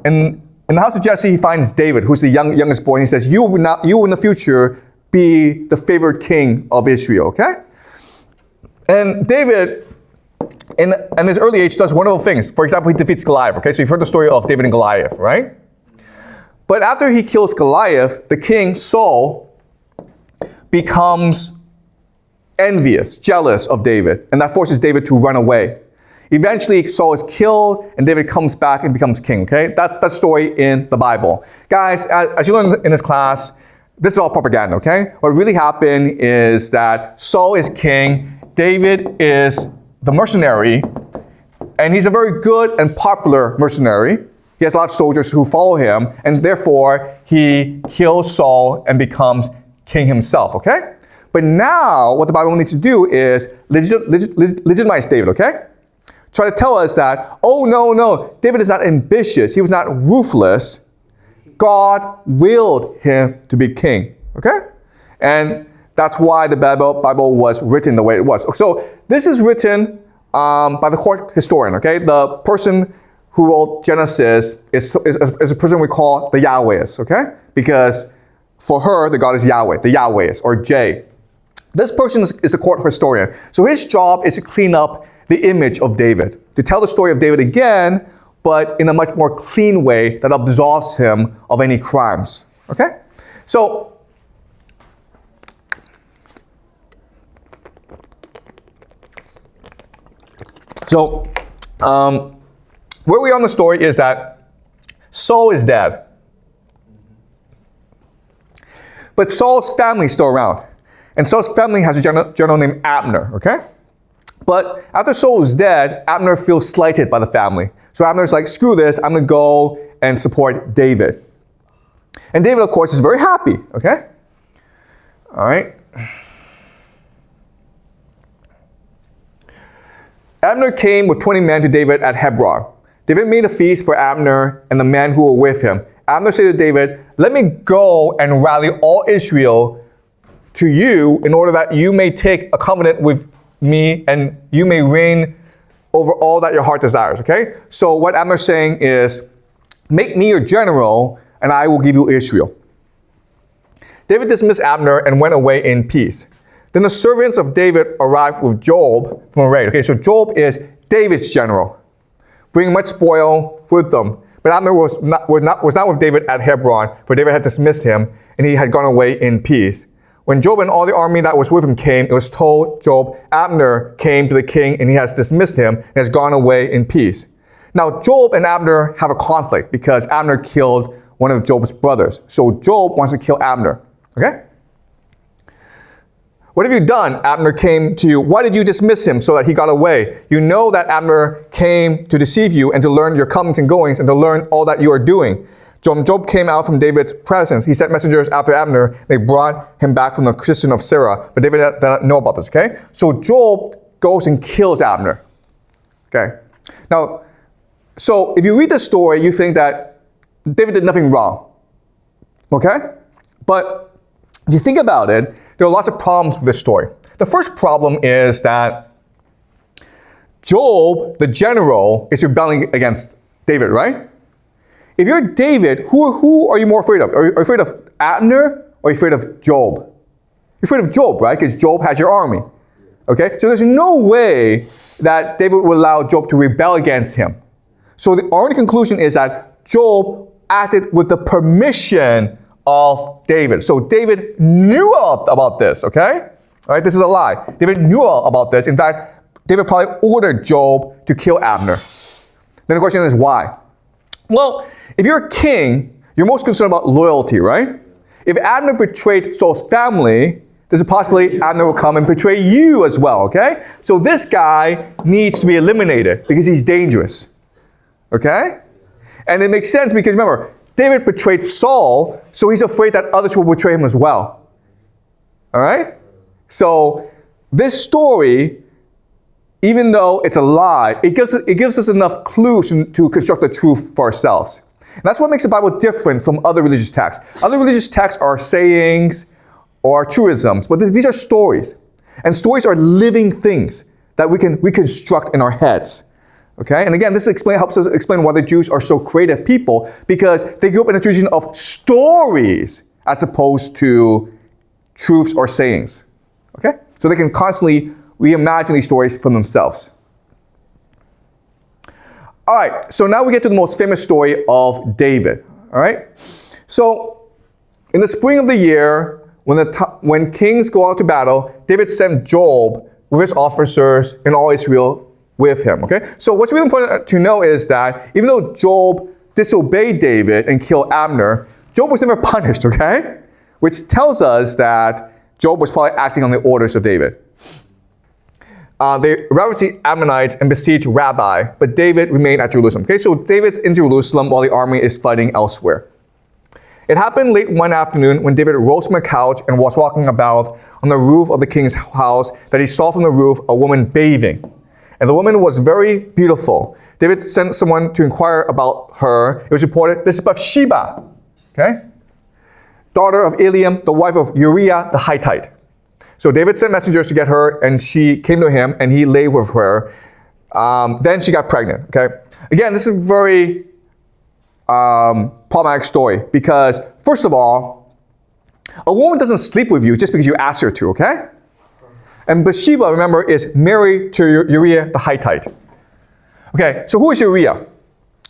And in the house of Jesse, he finds David, who's the youngest boy, and he says, you in the future be the favored king of Israel, okay? And David, in his early age, does wonderful things. For example, he defeats Goliath, okay? So you've heard the story of David and Goliath, right? But after he kills Goliath, the king, Saul, becomes envious, jealous of David, and that forces David to run away. Eventually, Saul is killed, and David comes back and becomes king, okay? That's the story in the Bible. Guys, as you learn in this class, this is all propaganda, okay? What really happened is that Saul is king, David is the mercenary, and he's a very good and popular mercenary. He has a lot of soldiers who follow him, and therefore, he kills Saul and becomes king himself, okay? But now, what the Bible needs to do is legitimize David, okay? Try to tell us that, oh, no, David is not ambitious. He was not ruthless. God willed him to be king, okay? And that's why the Bible was written the way it was. So this is written by the court historian, okay? The person who wrote Genesis is a person we call the Yahwehist, okay? Because for her, the God is Yahweh, the Yahwehist, or J. This person is a court historian. So his job is to clean up the image of David, to tell the story of David again, but in a much more clean way that absolves him of any crimes. Okay? So, where we are on the story is that Saul is dead. But Saul's family is still around. And Saul's family has a general named Abner, okay? But after Saul is dead, Abner feels slighted by the family. So Abner's like, screw this, I'm going to go and support David. And David, of course, is very happy, okay? All right. Abner came with 20 men to David at Hebron. David made a feast for Abner and the men who were with him. Abner said to David, "Let me go and rally all Israel to you in order that you may take a covenant with me and you may reign over all that your heart desires." Okay? So what Abner's saying is, make me your general and I will give you Israel. David dismissed Abner and went away in peace. Then the servants of David arrived with Joab from a raid. Okay, so Joab is David's general, bringing much spoil with them. But Abner was not with David at Hebron, for David had dismissed him, and he had gone away in peace. When Joab and all the army that was with him came, it was told Joab, "Abner came to the king, and he has dismissed him, and has gone away in peace." Now, Joab and Abner have a conflict, because Abner killed one of Joab's brothers. So Joab wants to kill Abner. Okay? "What have you done?" Abner came to you. "Why did you dismiss him so that he got away? You know that Abner came to deceive you and to learn your comings and goings and to learn all that you are doing." Joab came out from David's presence. He sent messengers after Abner. They brought him back from the cistern of Sirah. But David did not know about this, okay? So Joab goes and kills Abner. Okay? Now, so if you read this story, you think that David did nothing wrong. Okay? But if you think about it, there are lots of problems with this story. The first problem is that Joab, the general, is rebelling against David, right? If you're David, who are you more afraid of? Are you afraid of Abner or are you afraid of Joab? You're afraid of Joab, right? Because Joab has your army. Okay? So there's no way that David would allow Joab to rebel against him. So the only conclusion is that Joab acted with the permission of David. So David knew about this, okay? All right, this is a lie. David knew about this. In fact, David probably ordered Joab to kill Abner. Then the question is why? Well, if you're a king, you're most concerned about loyalty, right? If Abner betrayed Saul's family, there's a possibility Abner will come and betray you as well, okay? So this guy needs to be eliminated because he's dangerous, okay? And it makes sense because remember, David betrayed Saul, so he's afraid that others will betray him as well. All right? So this story, even though it's a lie, it gives us enough clues to construct the truth for ourselves. And that's what makes the Bible different from other religious texts. Other religious texts are sayings or truisms, but these are stories. And stories are living things that we can reconstruct in our heads. Okay, and again, this helps us explain why the Jews are so creative people, because they grew up in a tradition of stories as opposed to truths or sayings. Okay, so they can constantly reimagine these stories for themselves. All right, so now we get to the most famous story of David. All right, so in the spring of the year, when kings go out to battle, David sent Joab with his officers and all Israel with him, okay? So what's really important to know is that even though Joab disobeyed David and killed Abner, Joab was never punished, okay? Which tells us that Joab was probably acting on the orders of David. They ravaged the Ammonites and besieged Rabbi, but David remained at Jerusalem. Okay, so David's in Jerusalem while the army is fighting elsewhere. It happened late one afternoon when David rose from a couch and was walking about on the roof of the king's house that he saw from the roof a woman bathing. And the woman was very beautiful. David sent someone to inquire about her. It was reported, this is Bathsheba, okay? Daughter of Eliam, the wife of Uriah the Hittite. So David sent messengers to get her, and she came to him, and he lay with her. Then she got pregnant, okay? Again, this is a very problematic story because, first of all, a woman doesn't sleep with you just because you ask her to, okay? And Bathsheba, remember, is married to Uriah the Hittite. Okay, so who is Uriah?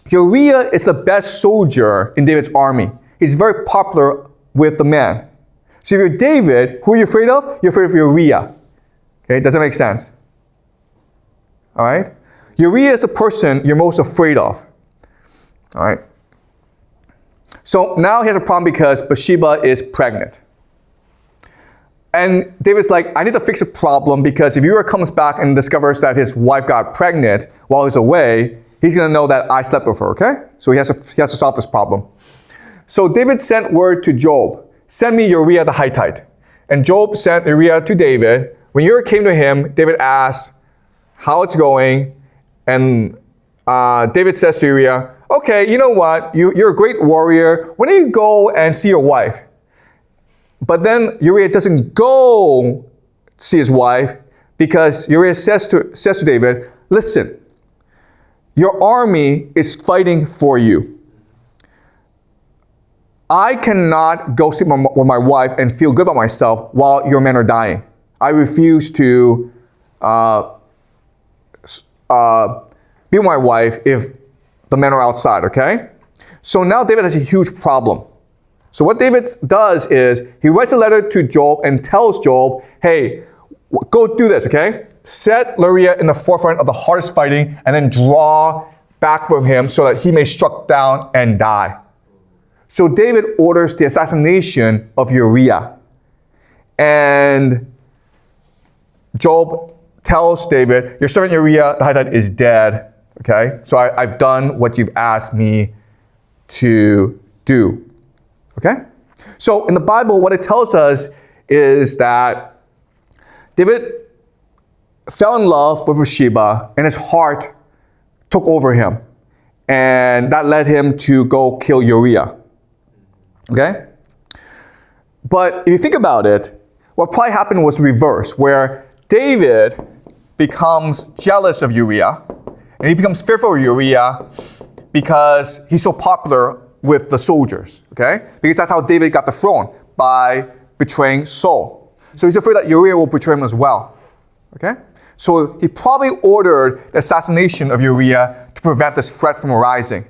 Uriah is the best soldier in David's army. He's very popular with the men. So if you're David, who are you afraid of? You're afraid of Uriah. Okay, does that make sense? All right? Uriah is the person you're most afraid of. All right? So now he has a problem because Bathsheba is pregnant. And David's like, I need to fix a problem because if Uriah comes back and discovers that his wife got pregnant while he's away, he's going to know that I slept with her, okay? So he has to solve this problem. So David sent word to Joab, send me Uriah the Hittite. And Joab sent Uriah to David. When Uriah came to him, David asked, how it's going, and David says to Uriah, okay, you know what? You're a great warrior. Why don't you go and see your wife? But then Uriah doesn't go see his wife because Uriah says to David, listen, your army is fighting for you. I cannot go sleep with my wife and feel good about myself while your men are dying. I refuse to be with my wife if the men are outside, okay? So now David has a huge problem. So what David does is he writes a letter to Job and tells Job, hey, go do this, okay? Set Uriah in the forefront of the hardest fighting and then draw back from him so that he may struck down and die. So David orders the assassination of Uriah. And Job tells David, your servant Uriah the Hittite is dead. Okay, so I've done what you've asked me to do. Okay? So in the Bible, what it tells us is that David fell in love with Bathsheba and his heart took over him. And that led him to go kill Uriah. Okay? But if you think about it, what probably happened was reverse, where David becomes jealous of Uriah, and he becomes fearful of Uriah because he's so popular with the soldiers, okay? Because that's how David got the throne, by betraying Saul. So he's afraid that Uriah will betray him as well, okay? So he probably ordered the assassination of Uriah to prevent this threat from arising.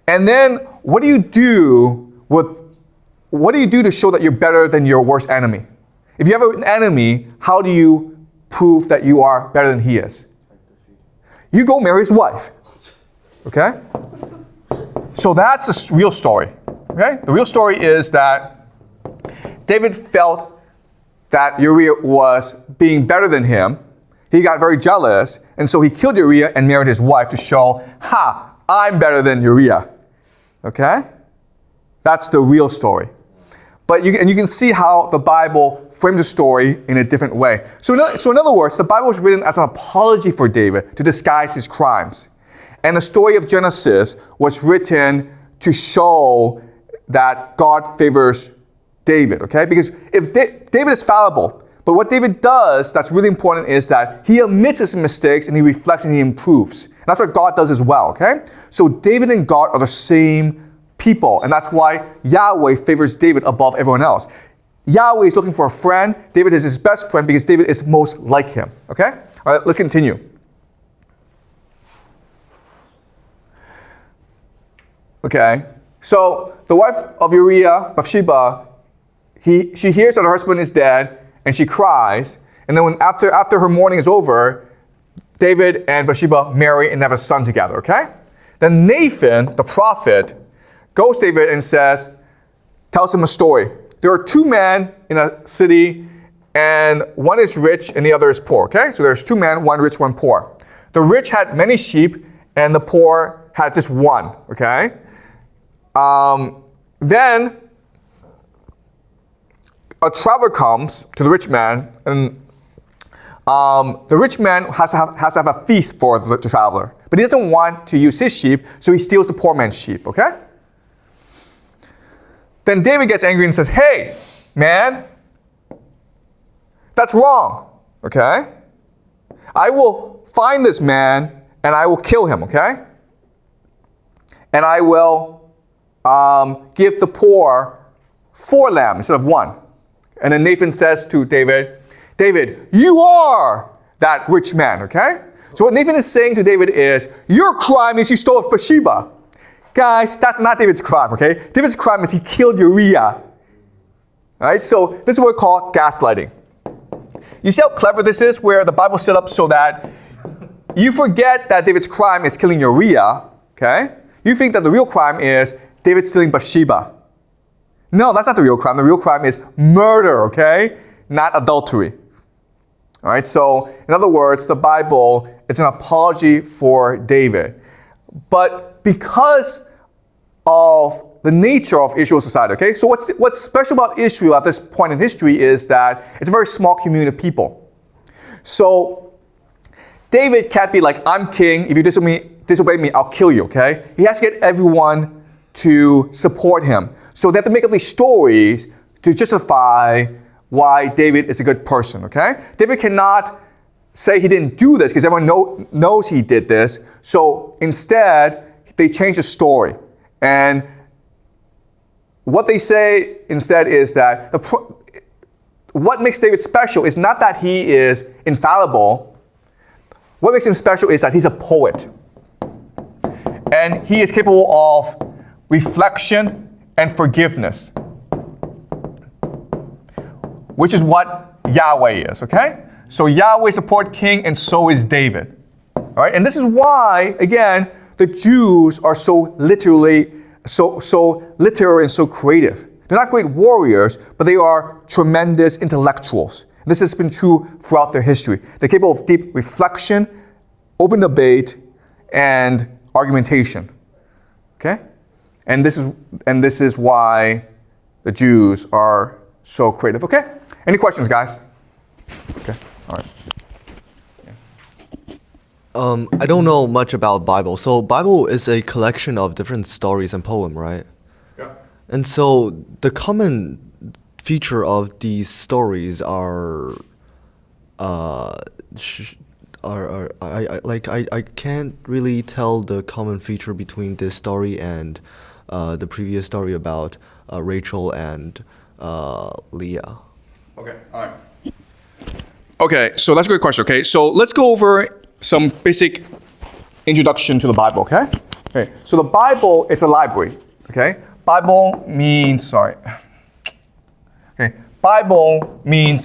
And then what do you do to show that you're better than your worst enemy? If you have an enemy, how do you prove that you are better than he is? You go marry his wife. Okay? So that's the real story. Okay? The real story is that David felt that Uriah was being better than him. He got very jealous, and so he killed Uriah and married his wife to show, I'm better than Uriah. Okay? That's the real story. But you can see how the Bible framed the story in a different way. So in other words, the Bible was written as an apology for David to disguise his crimes. And the story of Genesis was written to show that God favors David, okay? Because if David is fallible, but what David does that's really important is that he admits his mistakes and he reflects and he improves. And that's what God does as well, okay? So David and God are the same people, and that's why Yahweh favors David above everyone else. Yahweh is looking for a friend. David is his best friend because David is most like him. Okay? All right, let's continue. Okay, so the wife of Uriah, Bathsheba, she hears that her husband is dead, and she cries. And then after her mourning is over, David and Bathsheba marry and have a son together. Okay? Then Nathan, the prophet, goes to David and tells him a story. There are two men in a city, and one is rich and the other is poor, okay? So there's two men, one rich, one poor. The rich had many sheep, and the poor had just one, okay? Then a traveler comes to the rich man, and the rich man has to have a feast for the traveler. But he doesn't want to use his sheep, so he steals the poor man's sheep, okay? Then David gets angry and says, hey, man, that's wrong, okay? I will find this man and I will kill him, okay? And I will give the poor 4 lambs instead of 1. And then Nathan says to David, David, you are that rich man, okay? So what Nathan is saying to David is, your crime is you stole Bathsheba. Guys, that's not David's crime, okay? David's crime is he killed Uriah. Alright, so this is what we call gaslighting. You see how clever this is, where the Bible set up so that you forget that David's crime is killing Uriah, okay? You think that the real crime is David stealing Bathsheba. No, that's not the real crime. The real crime is murder, okay? Not adultery. Alright, so in other words, the Bible is an apology for David. But because of the nature of Israel's society, okay? So what's special about Israel at this point in history is that it's a very small community of people. So David can't be like, I'm king. If you disobey me, I'll kill you, okay? He has to get everyone to support him. So they have to make up these stories to justify why David is a good person, okay? David cannot say he didn't do this because everyone knows he did this. So instead, they change the story. And what they say instead is that what makes David special is not that he is infallible. What makes him special is that he's a poet. And he is capable of reflection and forgiveness, which is what Yahweh is, okay? So Yahweh is a poet king, and so is David. All right? And this is why, again, the Jews are so literary and so creative. They're not great warriors, but they are tremendous intellectuals. This has been true throughout their history. They're capable of deep reflection, open debate, and argumentation. Okay? And this is why the Jews are so creative. Okay? Any questions, guys? Okay. All right. I don't know much about Bible. So Bible is a collection of different stories and poems, right? Yeah. And so the common feature of these stories are I can't really tell the common feature between this story and the previous story about Rachel and Leah. Okay, all right. Okay, so that's a good question, okay? So let's go over some basic introduction to the Bible, okay? Okay, so the Bible, it's a library, okay? Bible means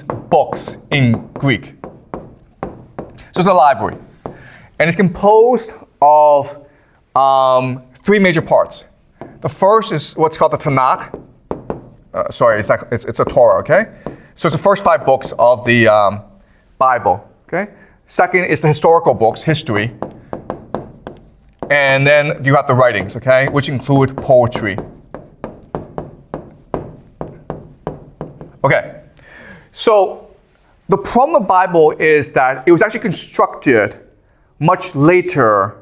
books in Greek. So it's a library. And it's composed of three major parts. The first is what's called the Tanakh. It's a Torah, okay? So it's the first 5 books of the Bible, okay? Second is the historical books, history. And then you have the writings, okay? Which include poetry. Okay, so the problem of the Bible is that it was actually constructed much later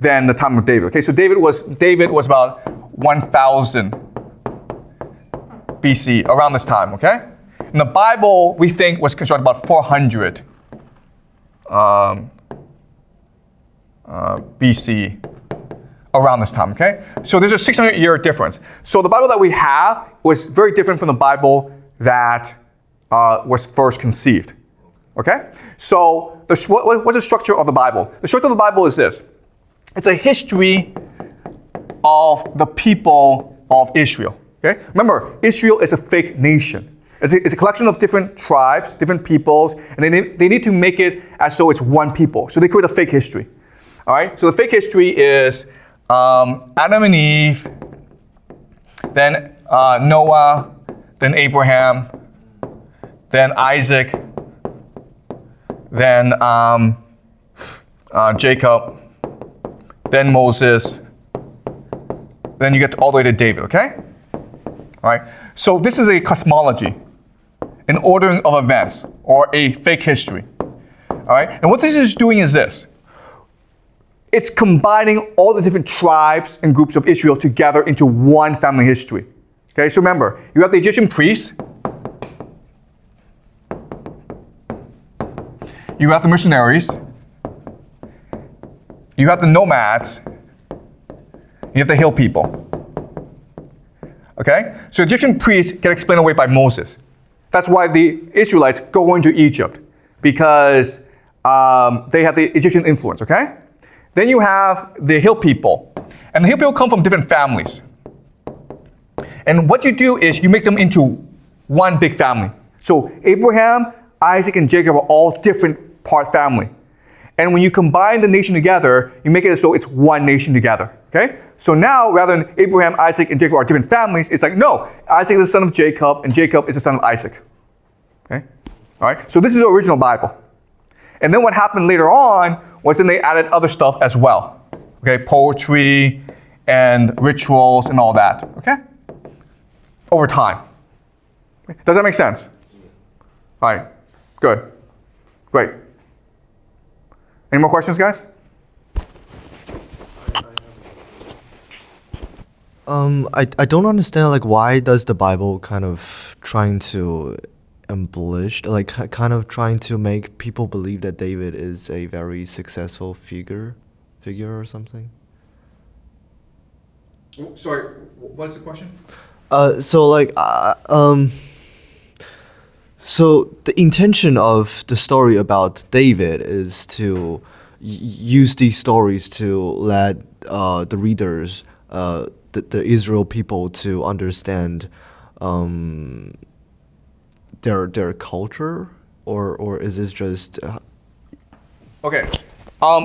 than the time of David. Okay, so David was about 1000 BC, around this time, okay? And the Bible, we think, was constructed about 400 BC, around this time, okay? So there's a 600-year difference. So the Bible that we have was very different from the Bible that was first conceived, okay? So what's the structure of the Bible? The structure of the Bible is this. It's a history of the people of Israel, okay? Remember, Israel is a fake nation. It's a collection of different tribes, different peoples, and they need to make it as though it's one people. So they create a fake history, all right? So the fake history is Adam and Eve, then Noah, then Abraham, then Isaac, then Jacob, then Moses, then you get all the way to David, okay? All right, so this is a cosmology, an ordering of events, or a fake history, all right? And what this is doing is this. It's combining all the different tribes and groups of Israel together into one family history. Okay, so remember, you have the Egyptian priests, you have the missionaries, you have the nomads, you have the hill people. Okay, so Egyptian priests get explained away by Moses. That's why the Israelites go into Egypt, because they have the Egyptian influence, okay? Then you have the hill people, and the hill people come from different families. And what you do is you make them into one big family. So Abraham, Isaac, and Jacob are all different part family. And when you combine the nation together, you make it as though it's one nation together, okay? So now, rather than Abraham, Isaac, and Jacob are different families, it's like, no, Isaac is the son of Jacob, and Jacob is the son of Isaac, okay? All right, so this is the original Bible. And then what happened later on was then they added other stuff as well, okay? Poetry and rituals and all that, okay? Over time. Does that make sense? All right, good, great. Any more questions, guys? I don't understand, like, why does the Bible kind of trying to embellish, like, kind of trying to make people believe that David is a very successful figure or something? Sorry, what is the question? So the intention of the story about David is to use these stories to let the readers, the Israel people, to understand their culture, or is this just? Okay,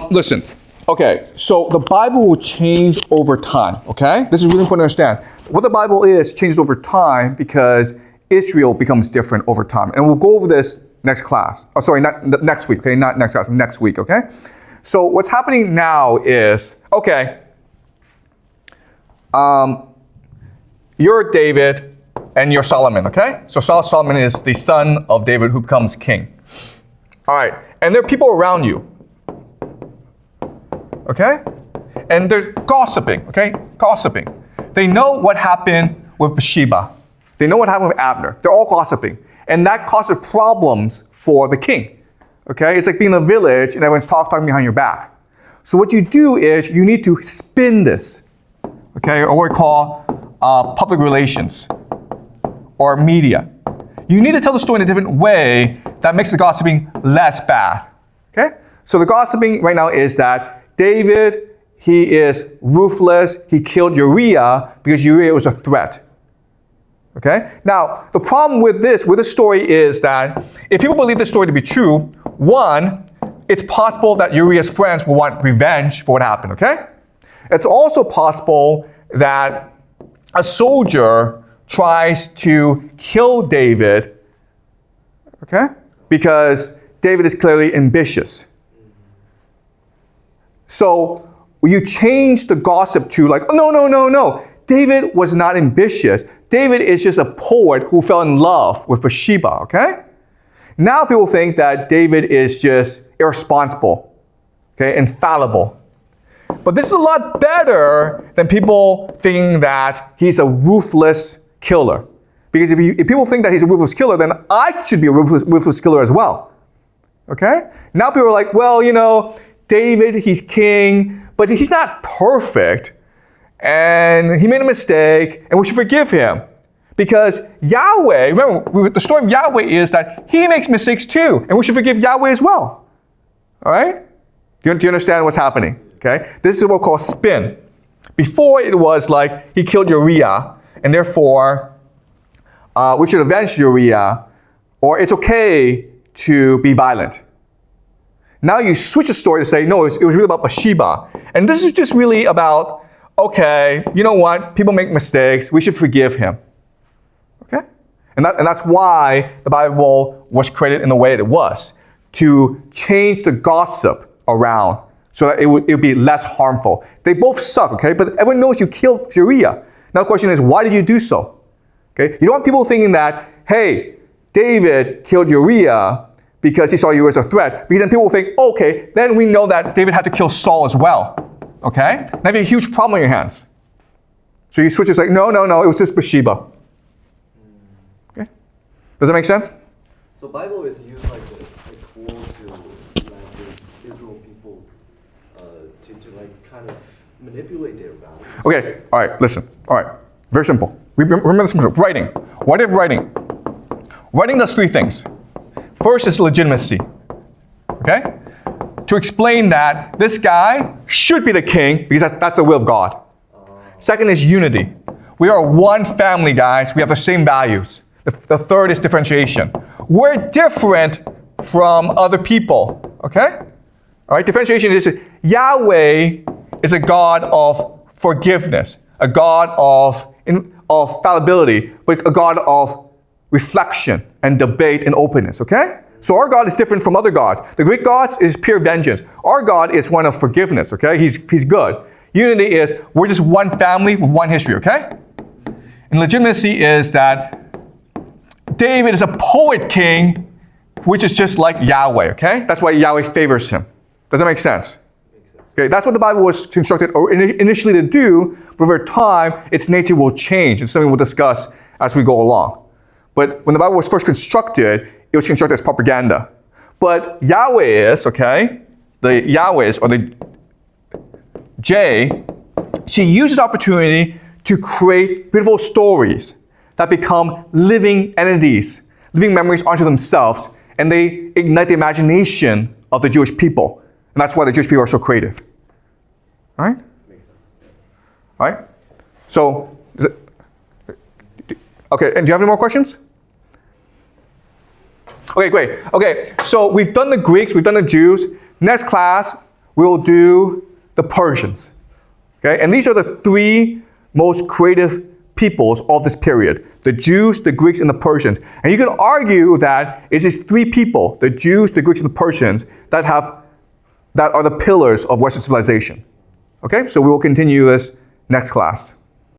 listen. Okay, so the Bible will change over time, okay? This is really important to understand. What the Bible is changes over time because Israel becomes different over time. And we'll go over this next class. Oh, sorry, not next week, okay? Not next class, next week, okay? So what's happening now is, okay, you're David and you're Solomon, okay? So Solomon is the son of David who becomes king. All right, and there are people around you. Okay? And they're gossiping, okay? Gossiping. They know what happened with Bathsheba. They know what happened with Abner. They're all gossiping. And that causes problems for the king. Okay? It's like being in a village and everyone's talking behind your back. So what you do is you need to spin this, okay? Or what we call public relations or media. You need to tell the story in a different way that makes the gossiping less bad. Okay? So the gossiping right now is that David, he is ruthless. He killed Uriah because Uriah was a threat. Okay? Now, the problem with this story is that if people believe this story to be true, one, it's possible that Uriah's friends will want revenge for what happened, okay? It's also possible that a soldier tries to kill David, okay? Because David is clearly ambitious. So you change the gossip to like, oh, no. David was not ambitious. David is just a poet who fell in love with Bathsheba, okay? Now people think that David is just irresponsible, okay, infallible. But this is a lot better than people thinking that he's a ruthless killer. Because if people think that he's a ruthless killer, then I should be a ruthless killer as well, okay? Now people are like, well, David, he's king, but he's not perfect. And he made a mistake, and we should forgive him. Because Yahweh, remember, the story of Yahweh is that he makes mistakes too, and we should forgive Yahweh as well. All right? Do you understand what's happening? Okay? This is what we call spin. Before it was like he killed Uriah, and therefore we should avenge Uriah, or it's okay to be violent. Now you switch the story to say, no, it was really about Bathsheba. And this is just really about, okay, you know what? People make mistakes. We should forgive him. Okay? And that's why the Bible was created in the way it was, to change the gossip around so that it would be less harmful. They both suck, okay? But everyone knows you killed Uriah. Now the question is, why did you do so? Okay? You don't want people thinking that, hey, David killed Uriah because he saw you as a threat. Because then people will think, okay, then we know that David had to kill Saul as well. Okay? Now you have a huge problem on your hands. So you switch, it's like, no, it was just Bathsheba. Okay? Does that make sense? So Bible is used like a tool to let the Israel people to like kind of manipulate their values. Okay, all right, listen. All right, very simple. Remember this, writing. What is writing? Writing does three things. First is legitimacy, okay? To explain that this guy should be the king because that's the will of God. Second is unity. We are one family, guys. We have the same values. The third is differentiation. We're different from other people, okay? All right, differentiation is Yahweh is a God of forgiveness, a God of fallibility, but a God of reflection and debate and openness, okay? So our God is different from other gods. The Greek gods is pure vengeance. Our God is one of forgiveness, okay? He's good. Unity is we're just one family with one history, okay? And legitimacy is that David is a poet king, which is just like Yahweh, okay? That's why Yahweh favors him. Does that make sense? Okay, that's what the Bible was constructed initially to do, but over time, its nature will change. It's something we'll discuss as we go along. But when the Bible was first constructed, it was constructed as propaganda. But Yahwehist, okay, the Yahwehist, or the J, she uses opportunity to create beautiful stories that become living entities, living memories unto themselves, and they ignite the imagination of the Jewish people. And that's why the Jewish people are so creative. All right? All right? So, okay, and do you have any more questions? Okay, great. Okay, so we've done the Greeks, we've done the Jews. Next class, we'll do the Persians. Okay, and these are the three most creative peoples of this period. The Jews, the Greeks, and the Persians. And you can argue that it's these three people, the Jews, the Greeks, and the Persians, that are the pillars of Western civilization. Okay, so we will continue this next class.